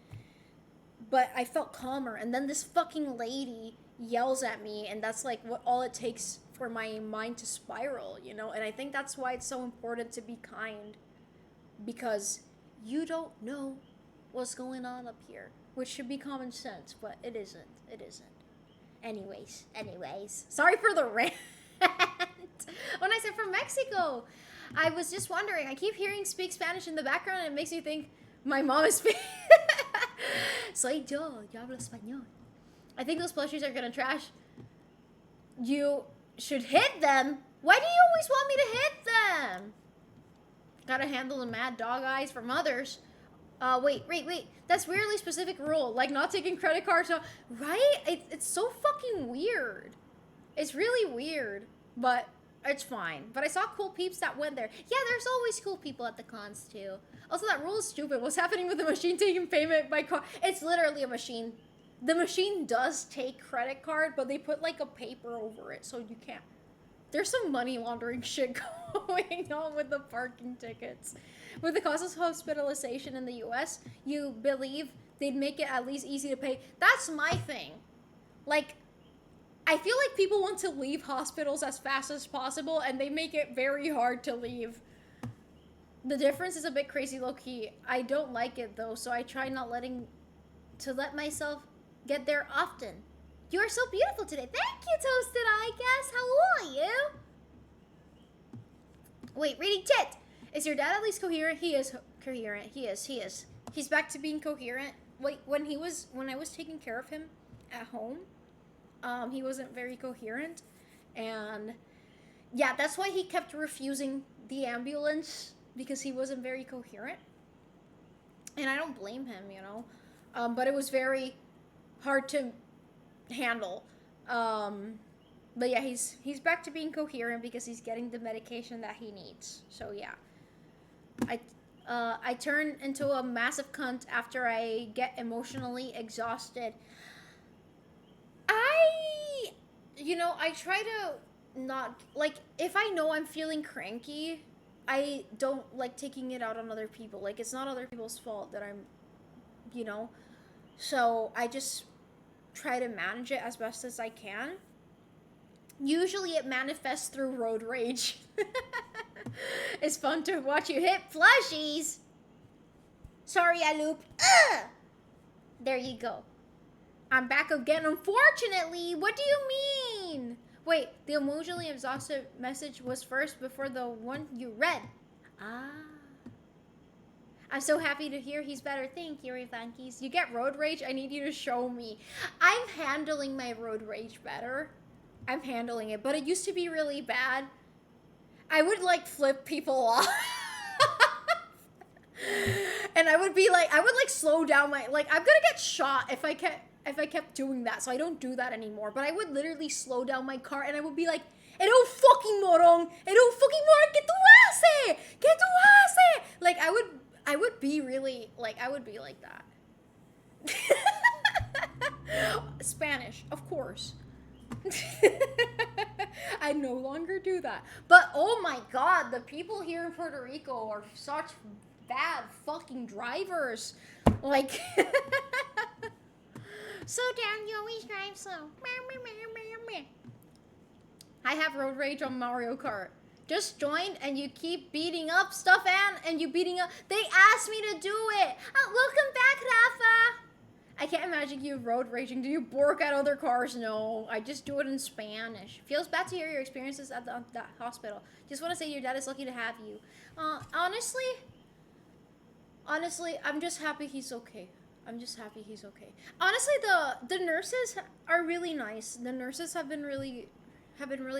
But I felt calmer, and then this fucking lady yells at me, and that's like what all it takes for my mind to spiral, you know. And I think that's why it's so important to be kind, because you don't know what's going on up here, which should be common sense, but it isn't. Anyways, sorry for the rant. When I said from Mexico, I was just wondering, I keep hearing speak Spanish in the background, and it makes me think my mom is speaking. Soy yo hablo español. I think those plushies are gonna trash. You should hit them. Why do you always want me to hit them? Gotta handle the mad dog eyes from others. Wait. That's weirdly specific rule. Like not taking credit cards. Right? It's so fucking weird. It's really weird. But it's fine. But I saw cool peeps that went there. Yeah, there's always cool people at the cons too. Also, that rule is stupid. What's happening with the machine taking payment by card? It's literally a machine. The machine does take credit card, but they put like a paper over it so you can't. There's some money laundering shit going on with the parking tickets. With the cost of hospitalization in the US, you believe they'd make it at least easy to pay. That's my thing. Like, I feel like people want to leave hospitals as fast as possible, and they make it very hard to leave. The difference is a bit crazy low-key. I don't like it, though, so I try not let myself get there often. You are so beautiful today. Thank you, Toasted I guess. How are you? Wait, reading chat. Is your dad at least coherent? He is coherent. He is. He's back to being coherent. Wait, when I was taking care of him at home, he wasn't very coherent. And yeah, that's why he kept refusing the ambulance, because he wasn't very coherent. And I don't blame him, you know. But it was very hard to handle. But yeah, he's back to being coherent because he's getting the medication that he needs. So yeah. I turn into a massive cunt after I get emotionally exhausted. I try to not, like, if I know I'm feeling cranky, I don't like taking it out on other people. Like, it's not other people's fault that I'm you know? So I just try to manage it as best as I can. Usually it manifests through road rage. It's fun to watch you hit plushies. Sorry, I looped. Ugh! There you go. I'm back again, unfortunately. What do you mean? Wait, the emotionally exhausted message was first before the one you read. Ah. I'm so happy to hear he's better. Thank you, Ivankies. You get road rage? I need you to show me. I'm handling my road rage better. I'm handling it, but it used to be really bad. I would like flip people off. And I would slow down my, like, I'm gonna get shot if I kept doing that, so I don't do that anymore. But I would literally slow down my car and I would be like, "Eres fucking moron! Eres fucking moron! ¿Qué tú haces? ¿Qué tú haces?" Like, I would be really, like, I would be like that. Spanish, of course. I no longer do that. But oh my god, the people here in Puerto Rico are such bad fucking drivers. Like, so damn, you always drive slow. I have road rage on Mario Kart. Just joined and you keep beating up stuff and you beating up. They asked me to do it. Oh, welcome back, Rafa. I can't imagine you road raging. Do you bork at other cars? No, I just do it in Spanish. Feels bad to hear your experiences at the hospital. Just want to say your dad is lucky to have you. Honestly, I'm just happy he's okay. I'm just happy he's okay. Honestly, the nurses are really nice. The nurses have been really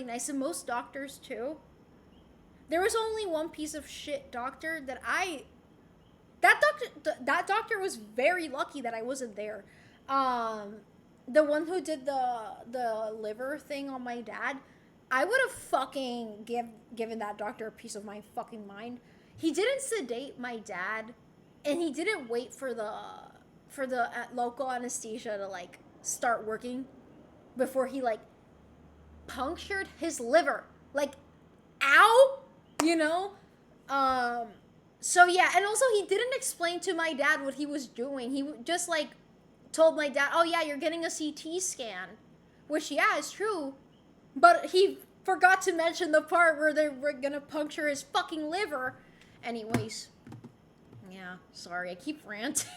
nice, and most doctors too. There was only one piece of shit doctor that doctor was very lucky that I wasn't there. The one who did the liver thing on my dad, I would have fucking given that doctor a piece of my fucking mind. He didn't sedate my dad, and he didn't wait for the local anesthesia to like start working before he like punctured his liver. Like, ow, you know? So yeah, and also he didn't explain to my dad what he was doing. He just like told my dad, "Oh yeah, you're getting a CT scan," which yeah, is true, but he forgot to mention the part where they were gonna puncture his fucking liver. Anyways, yeah, sorry, I keep ranting.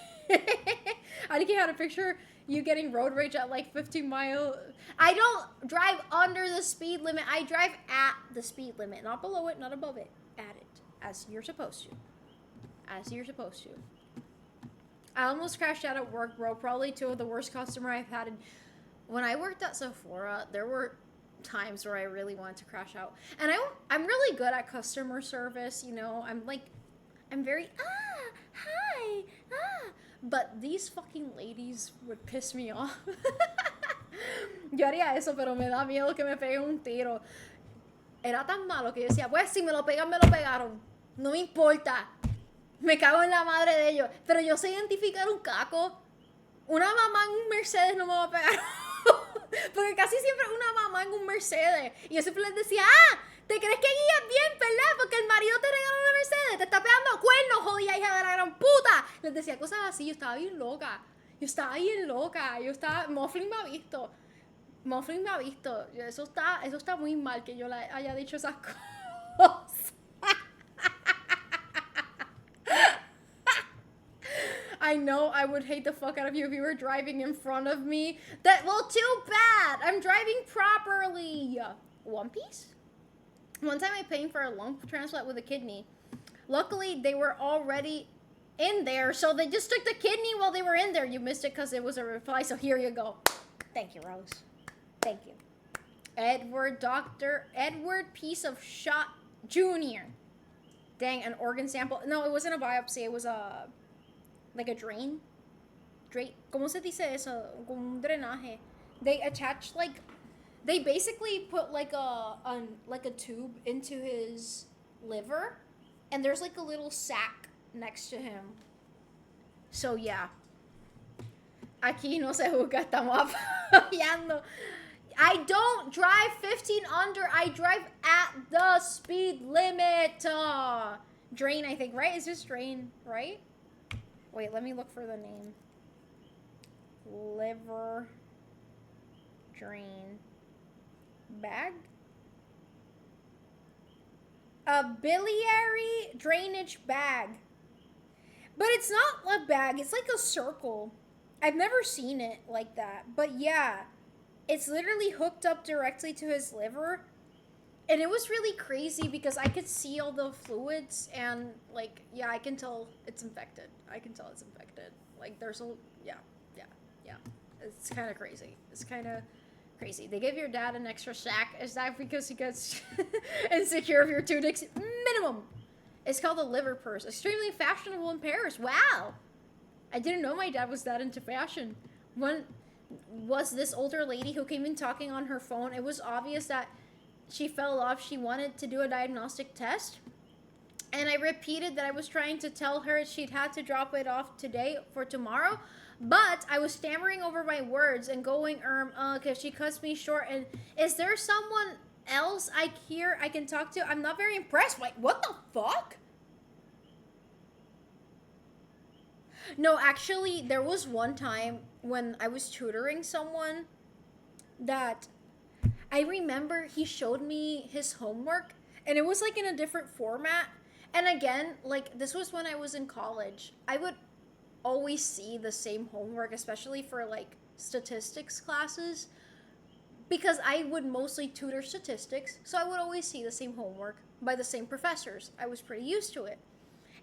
I think you had a picture you getting road rage at like 50 miles. I don't drive under the speed limit. I drive at the speed limit, not below it, not above it, at it, as you're supposed to. As you're supposed to. I almost crashed out at work, bro. Probably two of the worst customer I've had. When I worked at Sephora, there were times where I really wanted to crash out. And I'm really good at customer service, you know. I'm very, hi, But these fucking ladies would piss me off. Yo haría eso, pero me da miedo que me peguen un tiro. Era tan malo que yo decía, pues si me lo pegan, me lo pegaron. No me importa. Me cago en la madre de ellos. Pero yo sé identificar un caco. Una mamá en un Mercedes no me va a pegar. Porque casi siempre una mamá en un Mercedes. Y yo siempre les decía, ¿te crees que guías bien, verdad? Porque el marido te regaló una Mercedes. Te está pegando cuernos, jodida hija de la gran puta. Les decía cosas así. Yo estaba bien loca. Mufflin me ha visto. Eso está muy mal que yo le haya dicho esas cosas. I know I would hate the fuck out of you if you were driving in front of me. Well, too bad. I'm driving properly. One Piece? One time I paid for a lung transplant with a kidney. Luckily, they were already in there, so they just took the kidney while they were in there. You missed it because it was a reply, so here you go. Thank you, Rose. Thank you. Dr. Edward Piece of Shot Jr. Dang, an organ sample. No, it wasn't a biopsy. It was like a drain. ¿Cómo se dice eso? Un drenaje. They attached they basically put like a tube into his liver, and there's like a little sack next to him. So yeah. Aquí no se juzga, estamos apoyando. I don't drive 15 under. I drive at the speed limit. Drain, I think, right? Is this drain, right? Wait, let me look for the name. liver drain bag. A biliary drainage bag. But it's not a bag, it's like a circle. I've never seen it like that. But yeah, it's literally hooked up directly to his liver. And it was really crazy because I could see all the fluids and like, yeah, I can tell it's infected. I can tell it's infected. Like there's a, yeah. It's kind of crazy. It's kind of crazy. They give your dad an extra sack. Is that because he gets insecure of your tunics? Minimum. It's called the liver purse. Extremely fashionable in Paris. Wow. I didn't know my dad was that into fashion. One was this older lady who came in talking on her phone. It was obvious that she fell off. She wanted to do a diagnostic test. And I repeated that I was trying to tell her she'd had to drop it off today for tomorrow. But I was stammering over my words and going, because she cuts me short. And is there someone else I can talk to? I'm not very impressed. Like, what the fuck? No, actually, there was one time when I was tutoring someone that I remember he showed me his homework and it was like in a different format. And again, like this was when I was in college. I would always see the same homework, especially for like statistics classes, because I would mostly tutor statistics. So I would always see the same homework by the same professors. I was pretty used to it.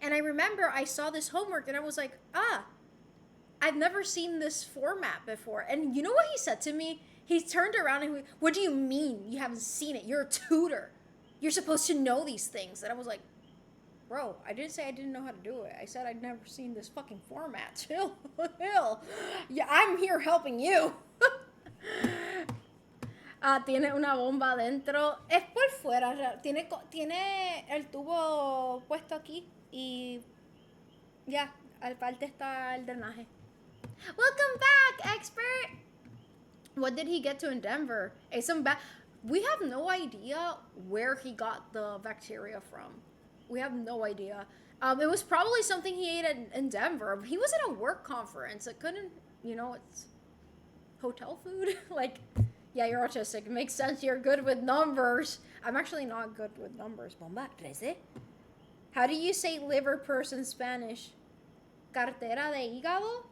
And I remember I saw this homework and I was like, I've never seen this format before. And you know what he said to me? He turned around and he went, what do you mean you haven't seen it? You're a tutor. You're supposed to know these things. And I was like, bro, I didn't say I didn't know how to do it. I said I'd never seen this fucking format. Chill. Yeah, I'm here helping you. Tiene una bomba dentro. Es por fuera. Tiene el tubo puesto aquí. Y ya, al parte está el drenaje. Welcome back, expert. What did he get to in Denver? We have no idea where he got the bacteria from. We have no idea. It was probably something he ate in Denver. He was at a work conference. It couldn't, it's hotel food. Like, yeah, you're autistic. It makes sense. You're good with numbers. I'm actually not good with numbers. Bomba 13. How do you say liver purse in Spanish? Cartera de hígado?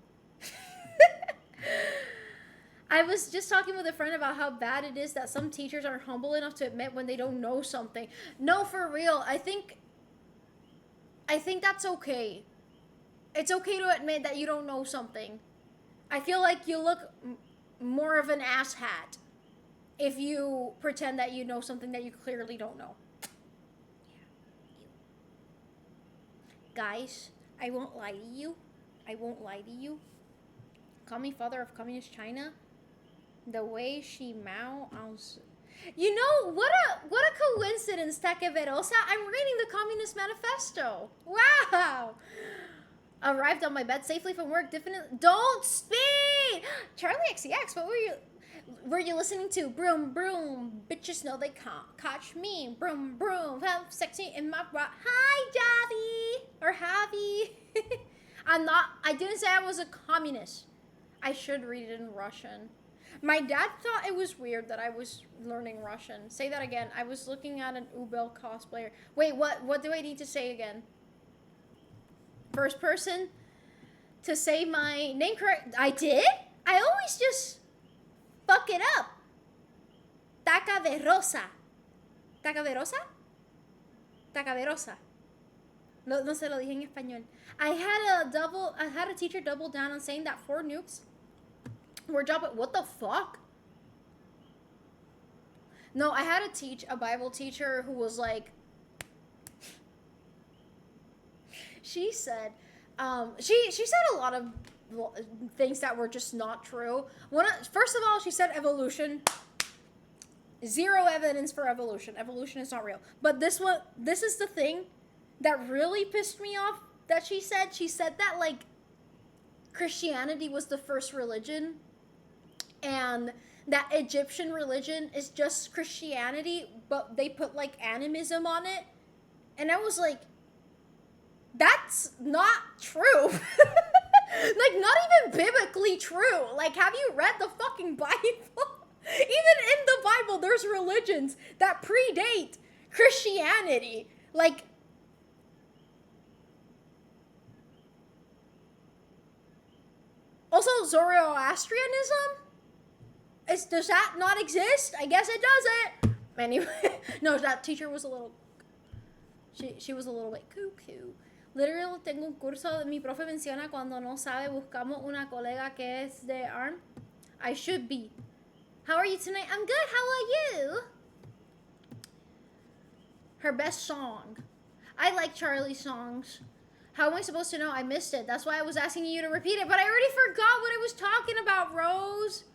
I was just talking with a friend about how bad it is that some teachers aren't humble enough to admit when they don't know something. No, for real. I think that's okay. It's okay to admit that you don't know something. I feel like you look more of an asshat if you pretend that you know something that you clearly don't know. Guys, I won't lie to you. Call me father of communist China. The way she Mao. You know, what a coincidence, Takeverosa. I'm reading the Communist Manifesto. Wow. Arrived on my bed safely from work. Definitely. Don't speed. Charlie XCX, what were you listening to? Broom, broom. Bitches know they can't catch me. Broom, broom. Have sexy in my bra. Hi, Javi. Or Javi. I didn't say I was a communist. I should read it in Russian. My dad thought it was weird that I was learning Russian. Say that again. I was looking at an Ubel cosplayer. Wait, what do I need to say again? First person to say my name correct. I did? I always just fuck it up. Tacaverosa. Tacaverosa? Tacaverosa. No se lo dije en español. I had a teacher double down on saying that 4 nukes were dropping. What the fuck? No, I had a Bible teacher who was like, she said a lot of things that were just not true. First of all, she said evolution. 0 evidence for evolution. Evolution is not real. But this is the thing that really pissed me off that she said. She said that, like, Christianity was the first religion and that Egyptian religion is just Christianity, but they put, like, animism on it. And I was like, that's not true. Like, not even biblically really true. Like, have you read the fucking Bible? Even in the Bible, there's religions that predate Christianity. Like, also Zoroastrianism? Does that not exist? I guess it doesn't. Anyway, no, that teacher was a little... She was a little bit cuckoo. Literally, tengo un curso, mi profe menciona cuando no sabe, buscamos una colega que es de ARM. I should be. How are you tonight? I'm good, how are you? Her best song. I like Charlie's songs. How am I supposed to know? I missed it. That's why I was asking you to repeat it, but I already forgot what I was talking about, Rose.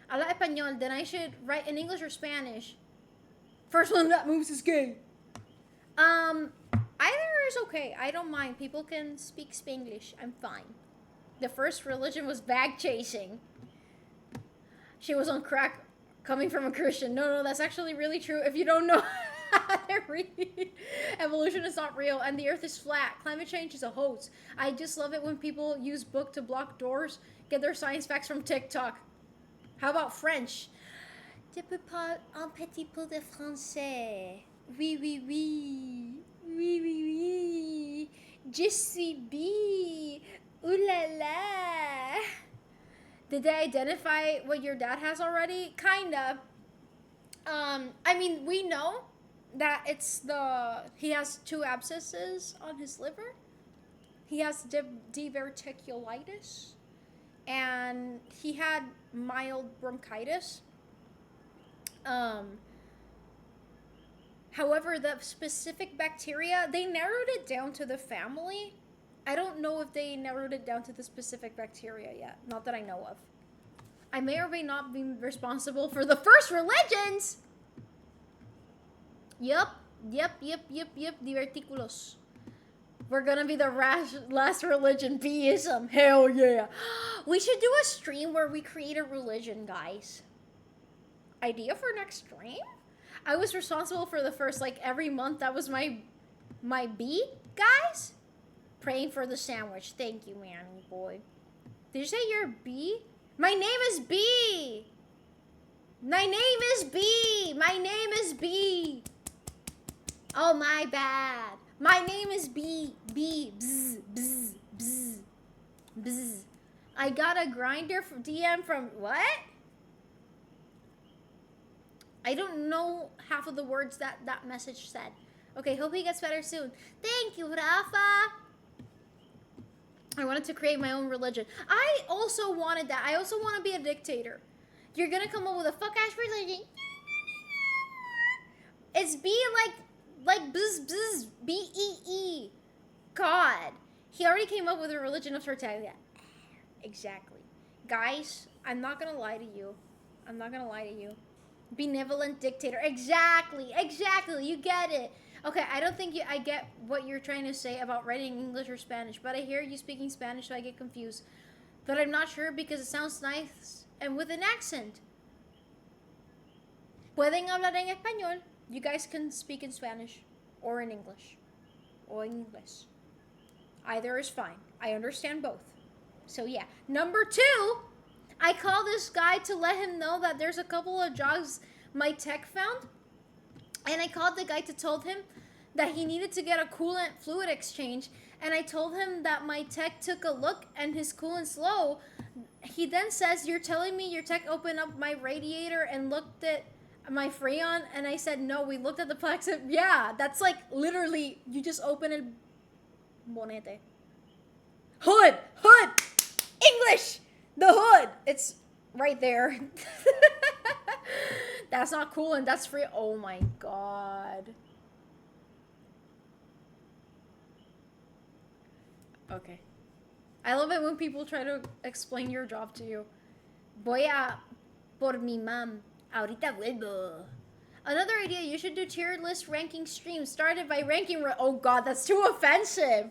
Habla español, then I should write in English or Spanish. First one that moves is gay. Either is okay. I don't mind. People can speak Spanglish. I'm fine. The first religion was bag chasing. She was on crack coming from a Christian. No, that's actually really true. If you don't know how to read, evolution is not real and the earth is flat. Climate change is a hoax. I just love it when people use book to block doors, get their science facts from TikTok. How about French? Je peux parler un petit peu de français. Oui, oui, oui. Oui, oui, oui. Je suis bi. Ooh la la. Did they identify what your dad has already? Kinda. I mean, we know that he has 2 abscesses on his liver. He has diverticulitis. And he had mild bronchitis. However, the specific bacteria, they narrowed it down to the family. I don't know if they narrowed it down to the specific bacteria yet. Not that I know of. I may or may not be responsible for the first religions. Yep. Diverticulos. We're gonna be the last religion, Bism. Hell yeah. We should do a stream where we create a religion, guys. Idea for next stream? I was responsible for the first, like, every month. That was my B, guys. Praying for the sandwich. Thank you, man, boy. Did you say you're B? My name is B. My name is B. My name is B. Oh, my bad. My name is B. B. Bzz, bzz, bzz, bzz. I got a grinder from DM from what? I don't know half of the words that message said. Okay, hope he gets better soon. Thank you, Rafa. I wanted to create my own religion. I also wanted that. I also want to be a dictator. You're gonna come up with a fuck-ass religion. It's B like bzz bzz B-E-E. God. He already came up with a religion of Tartaglia. Exactly. Guys, I'm not gonna lie to you. I'm not gonna lie to you. Benevolent dictator. Exactly. You get it. Okay, I don't think I get what you're trying to say about writing English or Spanish, but I hear you speaking Spanish, so I get confused. But I'm not sure because it sounds nice and with an accent. Pueden hablar en español. You guys can speak in Spanish or in English. Or in English. Either is fine. I understand both. So yeah. Number 2, I call this guy to let him know that there's a couple of jobs my tech found. And I called the guy to told him that he needed to get a coolant fluid exchange. And I told him that my tech took a look and his coolant's low. He then says, you're telling me your tech opened up my radiator and looked at my Freon? And I said, no, we looked at the plex. Yeah, that's like literally, you just open it. Bonete. Hood! English! The hood! It's right there. That's not cool and that's free. Oh my god. Okay. I love it when people try to explain your job to you. Voy a por mi mam. Ahorita vuelvo. Another idea, you should do tier list ranking streams started by ranking. Oh god, that's too offensive.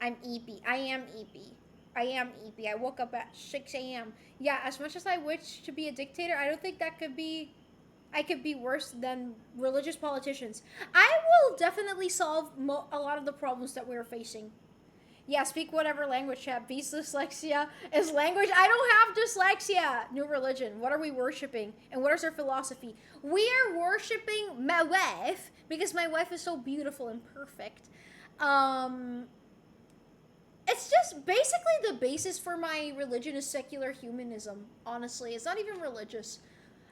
I'm EP. I am EP. I woke up at 6 a.m. Yeah, as much as I wish to be a dictator, I don't think that could be... I could be worse than religious politicians. I will definitely solve a lot of the problems that we're facing. Yeah, speak whatever language, chat. Beast dyslexia is language. I don't have dyslexia. New religion. What are we worshiping? And what is our philosophy? We are worshiping my wife because my wife is so beautiful and perfect. It's just basically the basis for my religion is secular humanism. Honestly, it's not even religious.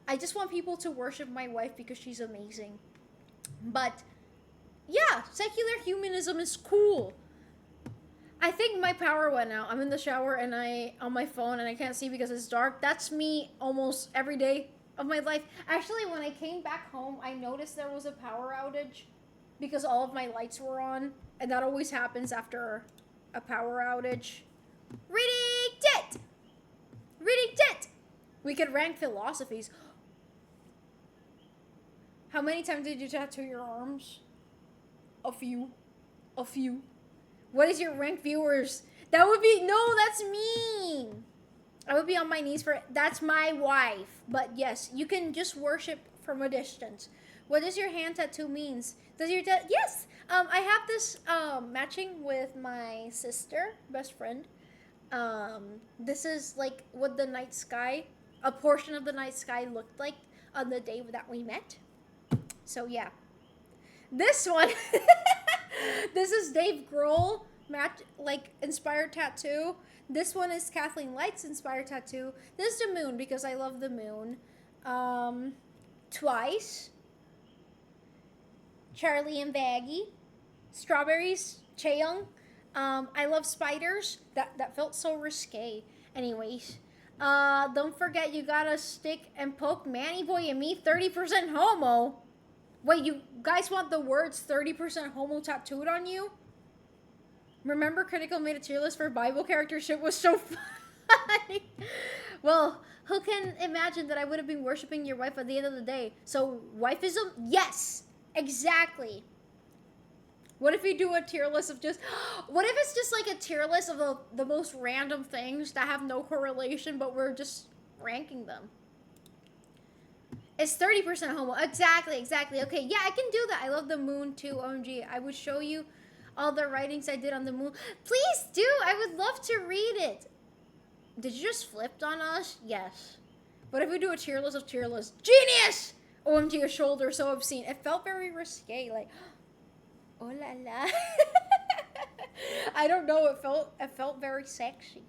I just want people to worship my wife because she's amazing. But yeah, secular humanism is cool. I think my power went out. I'm in the shower and on my phone and I can't see because it's dark. That's me almost every day of my life. Actually, when I came back home, I noticed there was a power outage because all of my lights were on, and that always happens after a power outage. Reading it. Reading it. We could rank philosophies. How many times did you tattoo your arms? A few. A few. What is your rank, viewers? That would be, no, that's mean. I would be on my knees for, that's my wife. But yes, you can just worship from a distance. What does your hand tattoo means? Does your yes, I have this matching with my sister, best friend. This is like what the night sky, a portion of the night sky looked like on the day that we met. So yeah. This one, this is Dave Grohl inspired tattoo. This one is Kathleen Light's inspired tattoo. This is the moon because I love the moon. Twice. Charlie and Baggy. Strawberries. Chaeyoung. I love spiders. That felt so risque. Anyways. Don't forget you gotta stick and poke Manny Boy and me 30% homo. Wait, you guys want the words 30% homo tattooed on you? Remember Critical made a tier list for Bible characters? Shit was so funny. Well, who can imagine that I would have been worshiping your wife at the end of the day? So, wifeism? Yes! Exactly. What if we do a tier list of just... What if it's just like a tier list of the most random things that have no correlation, but we're just ranking them? It's 30% homo. Exactly. Okay, yeah, I can do that. I love the moon too, OMG. I would show you all the writings I did on the moon. Please do. I would love to read it. Did you just flip on us? Yes. What if we do a tier list of tier lists? Genius! OMG, your shoulder so obscene. It felt very risque. Like, oh la la. I don't know. It felt very sexy.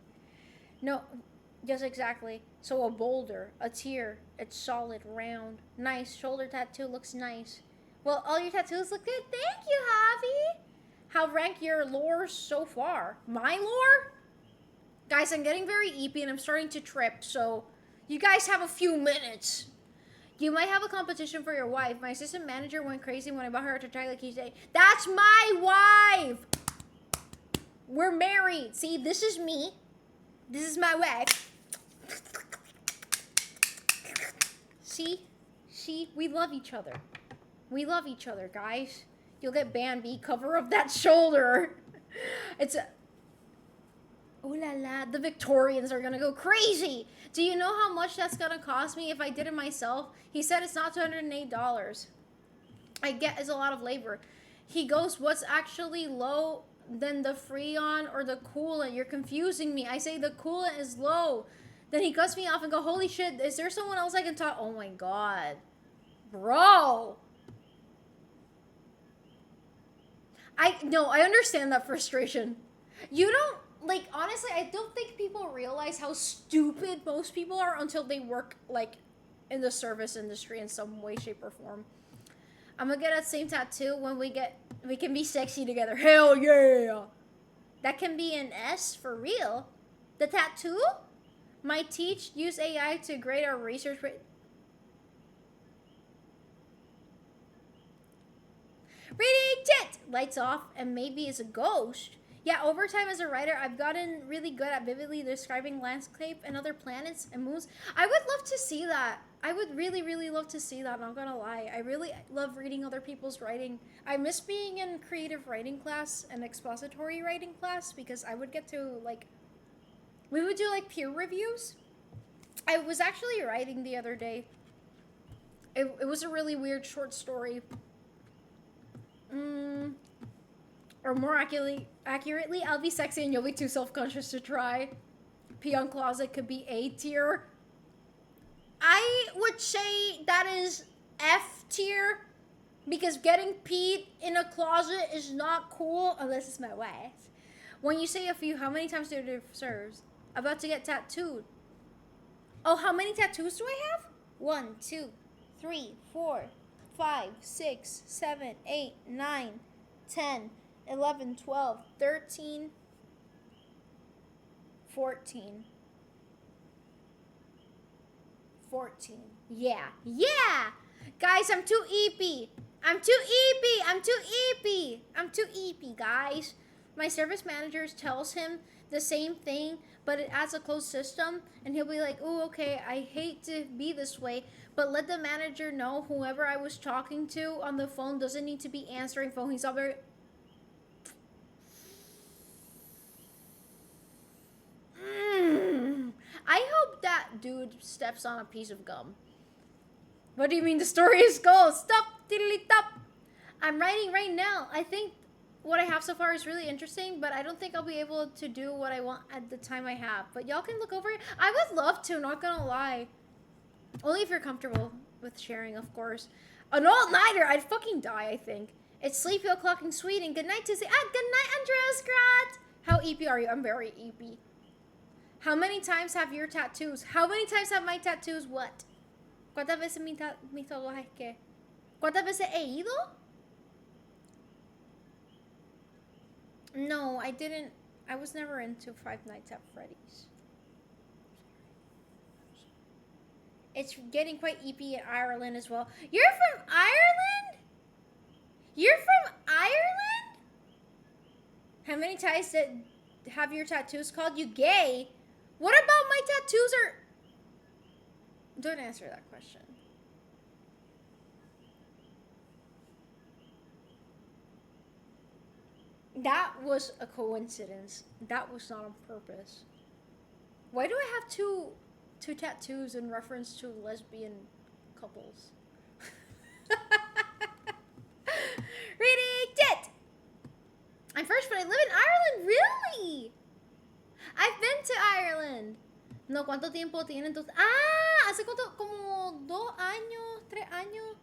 No. Yes, exactly. So a boulder, a tear, it's solid, round, nice. Shoulder tattoo looks nice. Well, all your tattoos look good. Thank you, Javi. How rank your lore so far? My lore? Guys, I'm getting very eepy and I'm starting to trip, so you guys have a few minutes. You might have a competition for your wife. My assistant manager went crazy when I bought her to try like each day. That's my wife! We're married. See, this is me. This is my wife. See, we love each other. We love each other, guys. You'll get Bambi, cover of that shoulder. It's a... Oh la la, the Victorians are gonna go crazy. Do you know how much that's gonna cost me if I did it myself? He said it's not $208. I get it's a lot of labor. He goes, what's actually low than the Freon or the coolant? You're confusing me. I say the coolant is low. Then he cuts me off and go, holy shit, is there someone else I can talk? Oh my god. Bro. I understand that frustration. You don't, like, honestly, I don't think people realize how stupid most people are until they work, like, in the service industry in some way, shape, or form. I'm gonna get that same tattoo when we can be sexy together. Hell yeah! That can be an S for real. The tattoo? My teach use AI to grade our research rate. Reading it! Lights off and maybe it's a ghost. Yeah, over time as a writer, I've gotten really good at vividly describing landscape and other planets and moons. I would love to see that. I would really, really love to see that, not gonna lie. I really love reading other people's writing. I miss being in creative writing class and expository writing class because I would get to, like, we would do, like, peer reviews. I was actually writing the other day. It was a really weird short story. Or more accurately, Accurately, I'll be sexy and you'll be too self-conscious to try. Pee on closet could be A tier. I would say that is F tier. Because getting peed in a closet is not cool unless it's my wife. When you say a few, how many times do it serves? About to get tattooed. Oh, how many tattoos do I have? 1, 2, 3, 4, 5, 6, 7, 8, 9, 10, 11, 12, 13, 14. 14. Yeah. Yeah! Guys, I'm too eepy. I'm too eepy. I'm too eepy. I'm too eepy, guys. My service manager tells him the same thing, but it adds a closed system, and he'll be like, "Oh, okay, I hate to be this way, but let the manager know whoever I was talking to on the phone doesn't need to be answering phone." He's all very... I hope that dude steps on a piece of gum. What do you mean the story is gold? Stop, tiddly top. I'm writing right now. I think what I have so far is really interesting, but I don't think I'll be able to do what I want at the time I have. But y'all can look over it. I would love to, not gonna lie. Only if you're comfortable with sharing, of course. An all-nighter, I'd fucking die, I think. It's sleepy o'clock in Sweden. Good night to say. Ah, good night, Andreas Grat. How EP are you? I'm very EP. How many times have your tattoos? How many times have my tattoos what? ¿Cuántas veces mis tatuajes qué? ¿Cuántas veces he ido? No, I didn't. I was never into Five Nights at Freddy's. It's getting quite EP in Ireland as well. You're from Ireland? You're from Ireland? How many times did have your tattoos called you gay? What about my tattoos are... Don't answer that question. That was a coincidence. That was not on purpose. Why do I have two tattoos in reference to lesbian couples? Reading it! I'm first, but I live in Ireland. Really? I've been to Ireland. No, ¿cuánto tiempo tienen tus... Ah, ¿hace cuánto? Como 2 años, 3 años.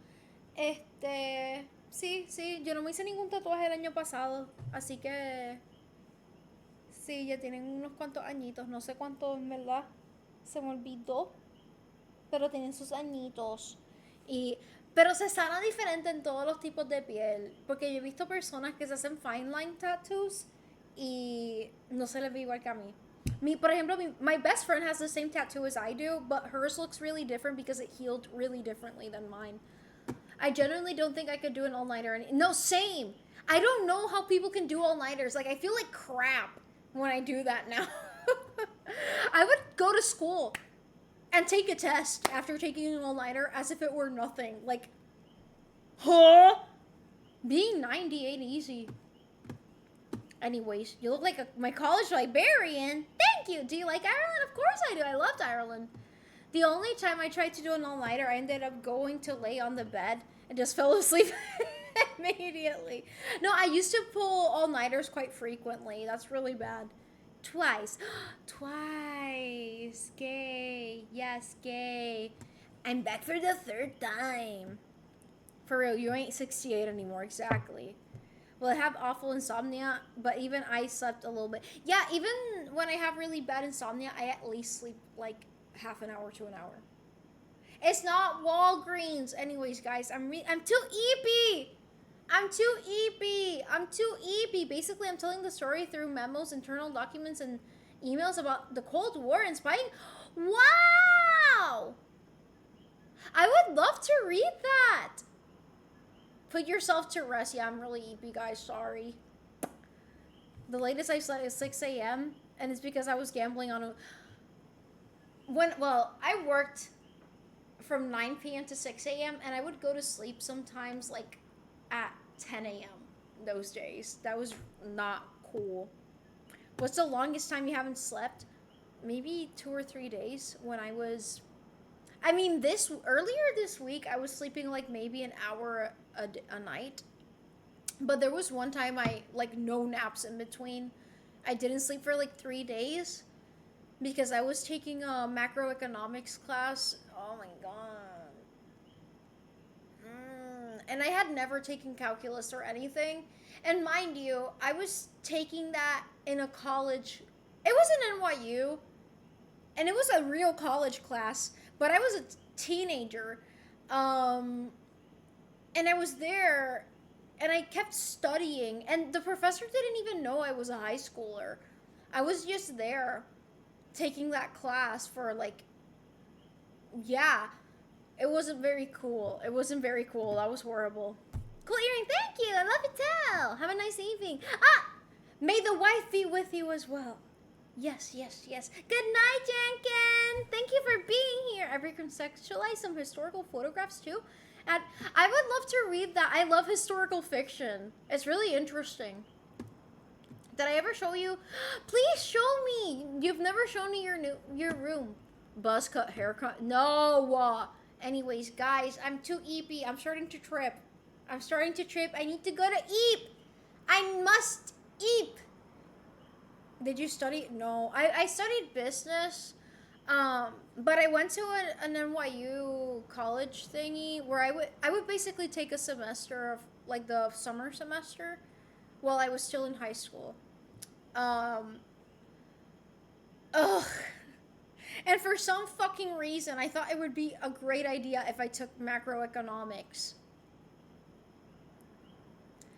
Sí, yo no me hice ningún tatuaje el año pasado, así que... Sí, ya tienen unos cuantos añitos, no sé cuántos en verdad, se me olvidó. Pero tienen sus añitos. Pero se sana diferente en todos los tipos de piel, porque yo he visto personas que se hacen fine line tattoos y no se les ve igual que a mí. Por ejemplo, my best friend has the same tattoo as I do, but hers looks really different because it healed really differently than mine. I genuinely don't think I could do an all-nighter. No, same. I don't know how people can do all-nighters. Like, I feel like crap when I do that now. I would go to school and take a test after taking an all-nighter as if it were nothing. Like, huh? Being 90 ain't easy. Anyways, you look like my college librarian. Thank you. Do you like Ireland? Of course I do. I loved Ireland. The only time I tried to do an all-nighter, I ended up going to lay on the bed and just fell asleep immediately. No, I used to pull all-nighters quite frequently. That's really bad. Twice. Twice. Gay. Yes, gay. I'm back for the 3rd time. For real, you ain't 68 anymore. Exactly. Well, I have awful insomnia, but even I slept a little bit. Yeah, even when I have really bad insomnia, I at least sleep like half an hour to an hour. It's not Walgreens. Anyways, guys, I'm too eepy. I'm too eepy. I'm too eepy. Basically, I'm telling the story through memos, internal documents, and emails about the Cold War and spying. Wow! I would love to read that. Put yourself to rest. Yeah, I'm really eepy, guys. Sorry. The latest I slept is 6 a.m. and it's because I was gambling on a... Well, I worked from 9 p.m. to 6 a.m. and I would go to sleep sometimes like at 10 a.m. those days. That was not cool. What's the longest time you haven't slept? Maybe 2 or 3 days when I was... I mean, earlier this week, I was sleeping like maybe an hour a night. But there was one time I, like, no naps in between. I didn't sleep for, like, 3 days because I was taking a macroeconomics class. Oh, my God. And I had never taken calculus or anything. And mind you, I was taking that in a college. It was an NYU. And it was a real college class. But I was a teenager. And I was there. And I kept studying. And the professor didn't even know I was a high schooler. I was just there taking that class for, like, yeah. It wasn't very cool. It wasn't very cool. That was horrible. Cool earring, thank you. I love it too. Have a nice evening. Ah! May the wife be with you as well. Yes, yes, yes. Good night, Jankin. Thank you for being here. I recontextualize some historical photographs too. And I would love to read that. I love historical fiction. It's really interesting. Did I ever show you? Please show me. You've never shown me your room. Buzz cut, haircut. No. Anyways, guys, I'm too eepy. I'm starting to trip. I need to go to eep. I must eep. Did you study? No. I studied business. But I went to an NYU college thingy where I would basically take a semester of, like, the summer semester while I was still in high school. Ugh. And for some fucking reason, I thought it would be a great idea if I took macroeconomics.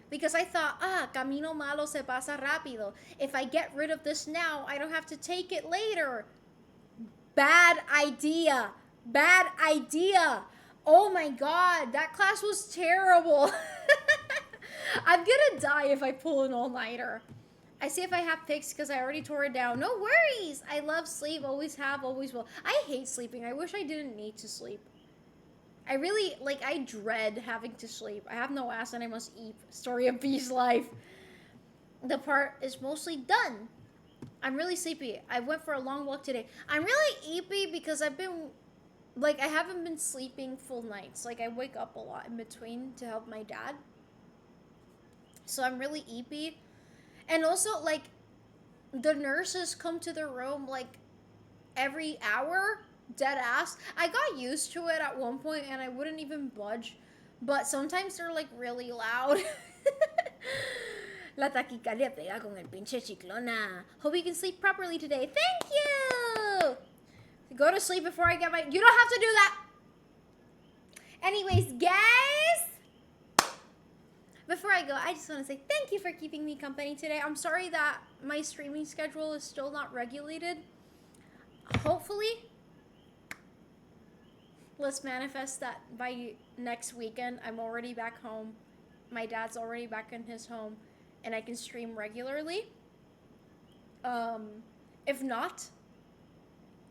Because I thought, camino malo se pasa rápido. If I get rid of this now, I don't have to take it later. Bad idea. Bad idea. Oh my God, that class was terrible. I'm gonna die if I pull an all-nighter. I see if I have pics because I already tore it down. No worries. I love sleep. Always have, always will. I hate sleeping. I wish I didn't need to sleep. I really, like, I dread having to sleep. I have no ass and I must eat. Story of B's life. The part is mostly done. I'm really sleepy. I went for a long walk today. I'm really eepy because I've been, like, I haven't been sleeping full nights. Like, I wake up a lot in between to help my dad. So I'm really eepy. And also, like, the nurses come to the room, like, every hour, dead ass. I got used to it at one point, and I wouldn't even budge. But sometimes they're, like, really loud. La taquicardia pega con el pinche chiclona. Hope you can sleep properly today. Thank you! Go to sleep before I get my... You don't have to do that! Anyways, guys... Before I go, I just want to say thank you for keeping me company today. I'm sorry that my streaming schedule is still not regulated. Hopefully, let's manifest that by next weekend, I'm already back home. My dad's already back in his home, and I can stream regularly. If not,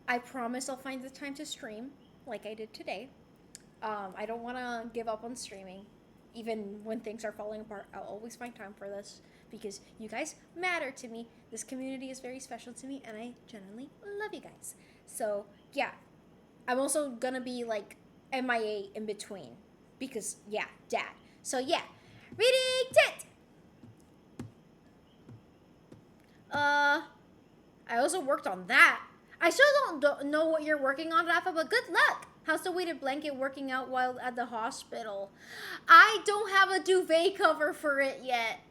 I promise I'll find the time to stream, like I did today. I don't want to give up on streaming. Even when things are falling apart, I'll always find time for this because you guys matter to me. This community is very special to me, and I genuinely love you guys. So, yeah. I'm also gonna be, like, MIA in between because, yeah, dad. So, yeah. Reading tit! I also worked on that. I still don't know what you're working on, Rafa, but good luck! How's the weighted blanket working out while at the hospital? I don't have a duvet cover for it yet.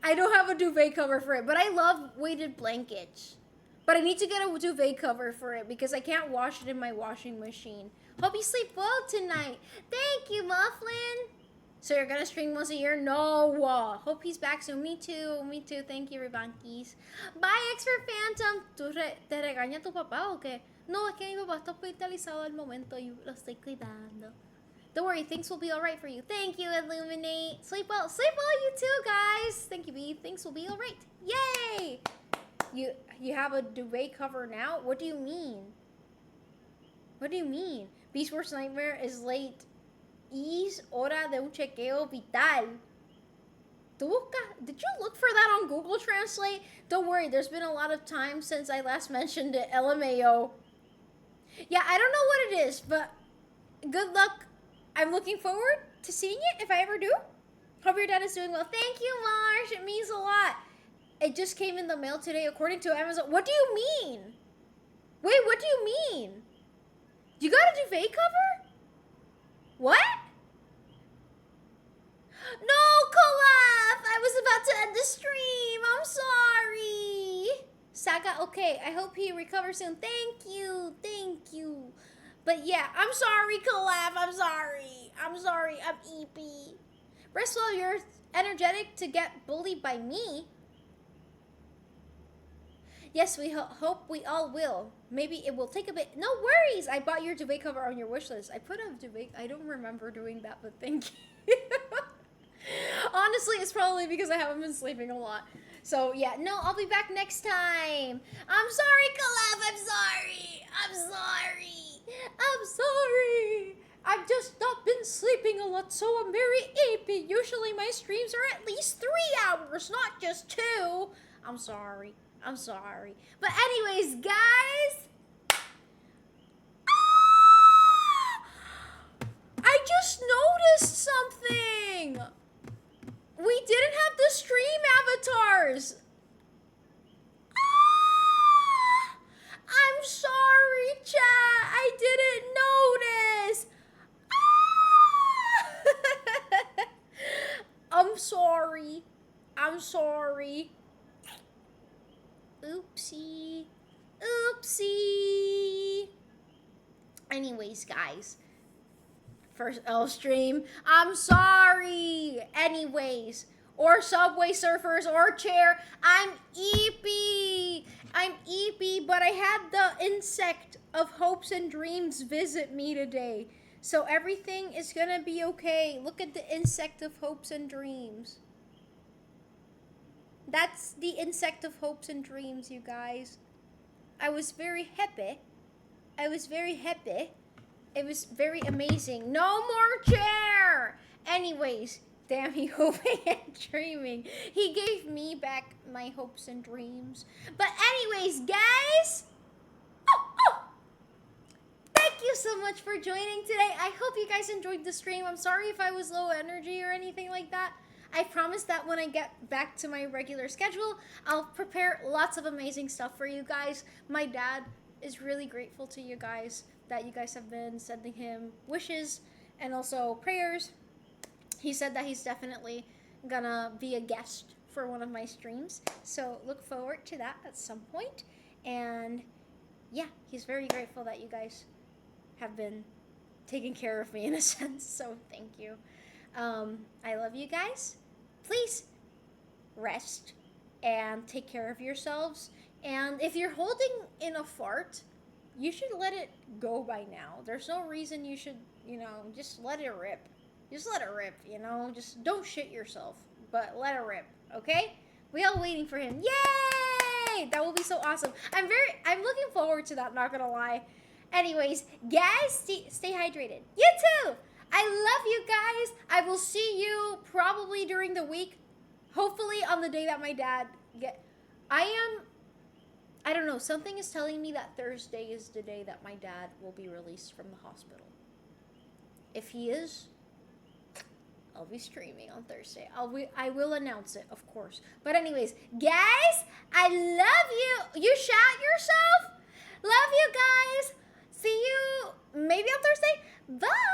But I love weighted blankets. But I need to get a duvet cover for it because I can't wash it in my washing machine. Hope you sleep well tonight. Thank you, Mufflin. So you're gonna stream once a year? No. Hope he's back soon. Me too. Thank you, Ribankis. Bye, Expert Phantom. ¿Te regaña tu papá o qué? No, es que mi papá está hospitalizado al momento y lo estoy cuidando. Don't worry, things will be alright for you. Thank you, Illuminate. Sleep well, you too, guys. Thank you, B. Things will be alright. Yay! You have a duvet cover now? What do you mean? Beast Worst Nightmare is late. Es hora de un chequeo vital. Did you look for that on Google Translate? Don't worry, there's been a lot of time since I last mentioned it. LMAO. Yeah, I don't know what it is, but good luck. I'm looking forward to seeing it if I ever do. Hope your dad is doing well. Thank you, Marsh. It means a lot. It just came in the mail today according to Amazon. What do you mean? Wait, what do you mean? You got a duvet cover? What? No, Kolaf! I was about to end the stream. I'm sorry. Saga, okay. I hope he recovers soon. Thank you. Thank you. But yeah, I'm sorry, Kolaf. I'm sorry. I'm sorry. I'm EP. Bristol, you're energetic to get bullied by me. Yes, we hope we all will. Maybe it will take a bit. No worries. I bought your duvet cover on your wish list. I put a duvet. I don't remember doing that, but thank you. Honestly, it's probably because I haven't been sleeping a lot. So yeah, no, I'll be back next time. I'm sorry, Caleb. I'm sorry. I'm sorry. I'm sorry. I've just not been sleeping a lot, so I'm very eepy. Usually my streams are at least 3 hours, not just 2. I'm sorry. I'm sorry. But anyways, guys. I just noticed something. We didn't have the stream avatars. I'm sorry, chat. I didn't notice. I'm sorry. I'm sorry. Oopsie. Oopsie. Anyways, guys. First stream. I'm sorry. Anyways. Or Subway Surfers or Chair. I'm EP. I'm EP, but I had the insect of hopes and dreams visit me today. So everything is gonna be okay. Look at the insect of hopes and dreams. That's the insect of hopes and dreams, you guys. I was very happy. I was very happy. It was very amazing. No more chair! Anyways, damn, he hoping and dreaming. He gave me back my hopes and dreams. But anyways, guys. Thank you so much for joining today. I hope you guys enjoyed the stream. I'm sorry if I was low energy or anything like that. I promise that when I get back to my regular schedule, I'll prepare lots of amazing stuff for you guys. My dad is really grateful to you guys that you guys have been sending him wishes and also prayers. He said that he's definitely gonna be a guest for one of my streams. So look forward to that at some point. And yeah, he's very grateful that you guys have been taking care of me in a sense. So thank you. I love you guys. Please rest and take care of yourselves. And if you're holding in a fart, you should let it go by now. There's no reason you should, just let it rip. Just let it rip, Just don't shit yourself, but let it rip, okay? We all waiting for him. Yay! That will be so awesome. I'm looking forward to that, not gonna lie. Anyways, guys, stay hydrated. You too! I love you guys. I will see you probably during the week. Hopefully on the day that my dad I don't know, something is telling me that Thursday is the day that my dad will be released from the hospital. If he is, I'll be streaming on Thursday. I will announce it, of course. But anyways, guys, I love you. You shout yourself. Love you guys. See you maybe on Thursday. Bye.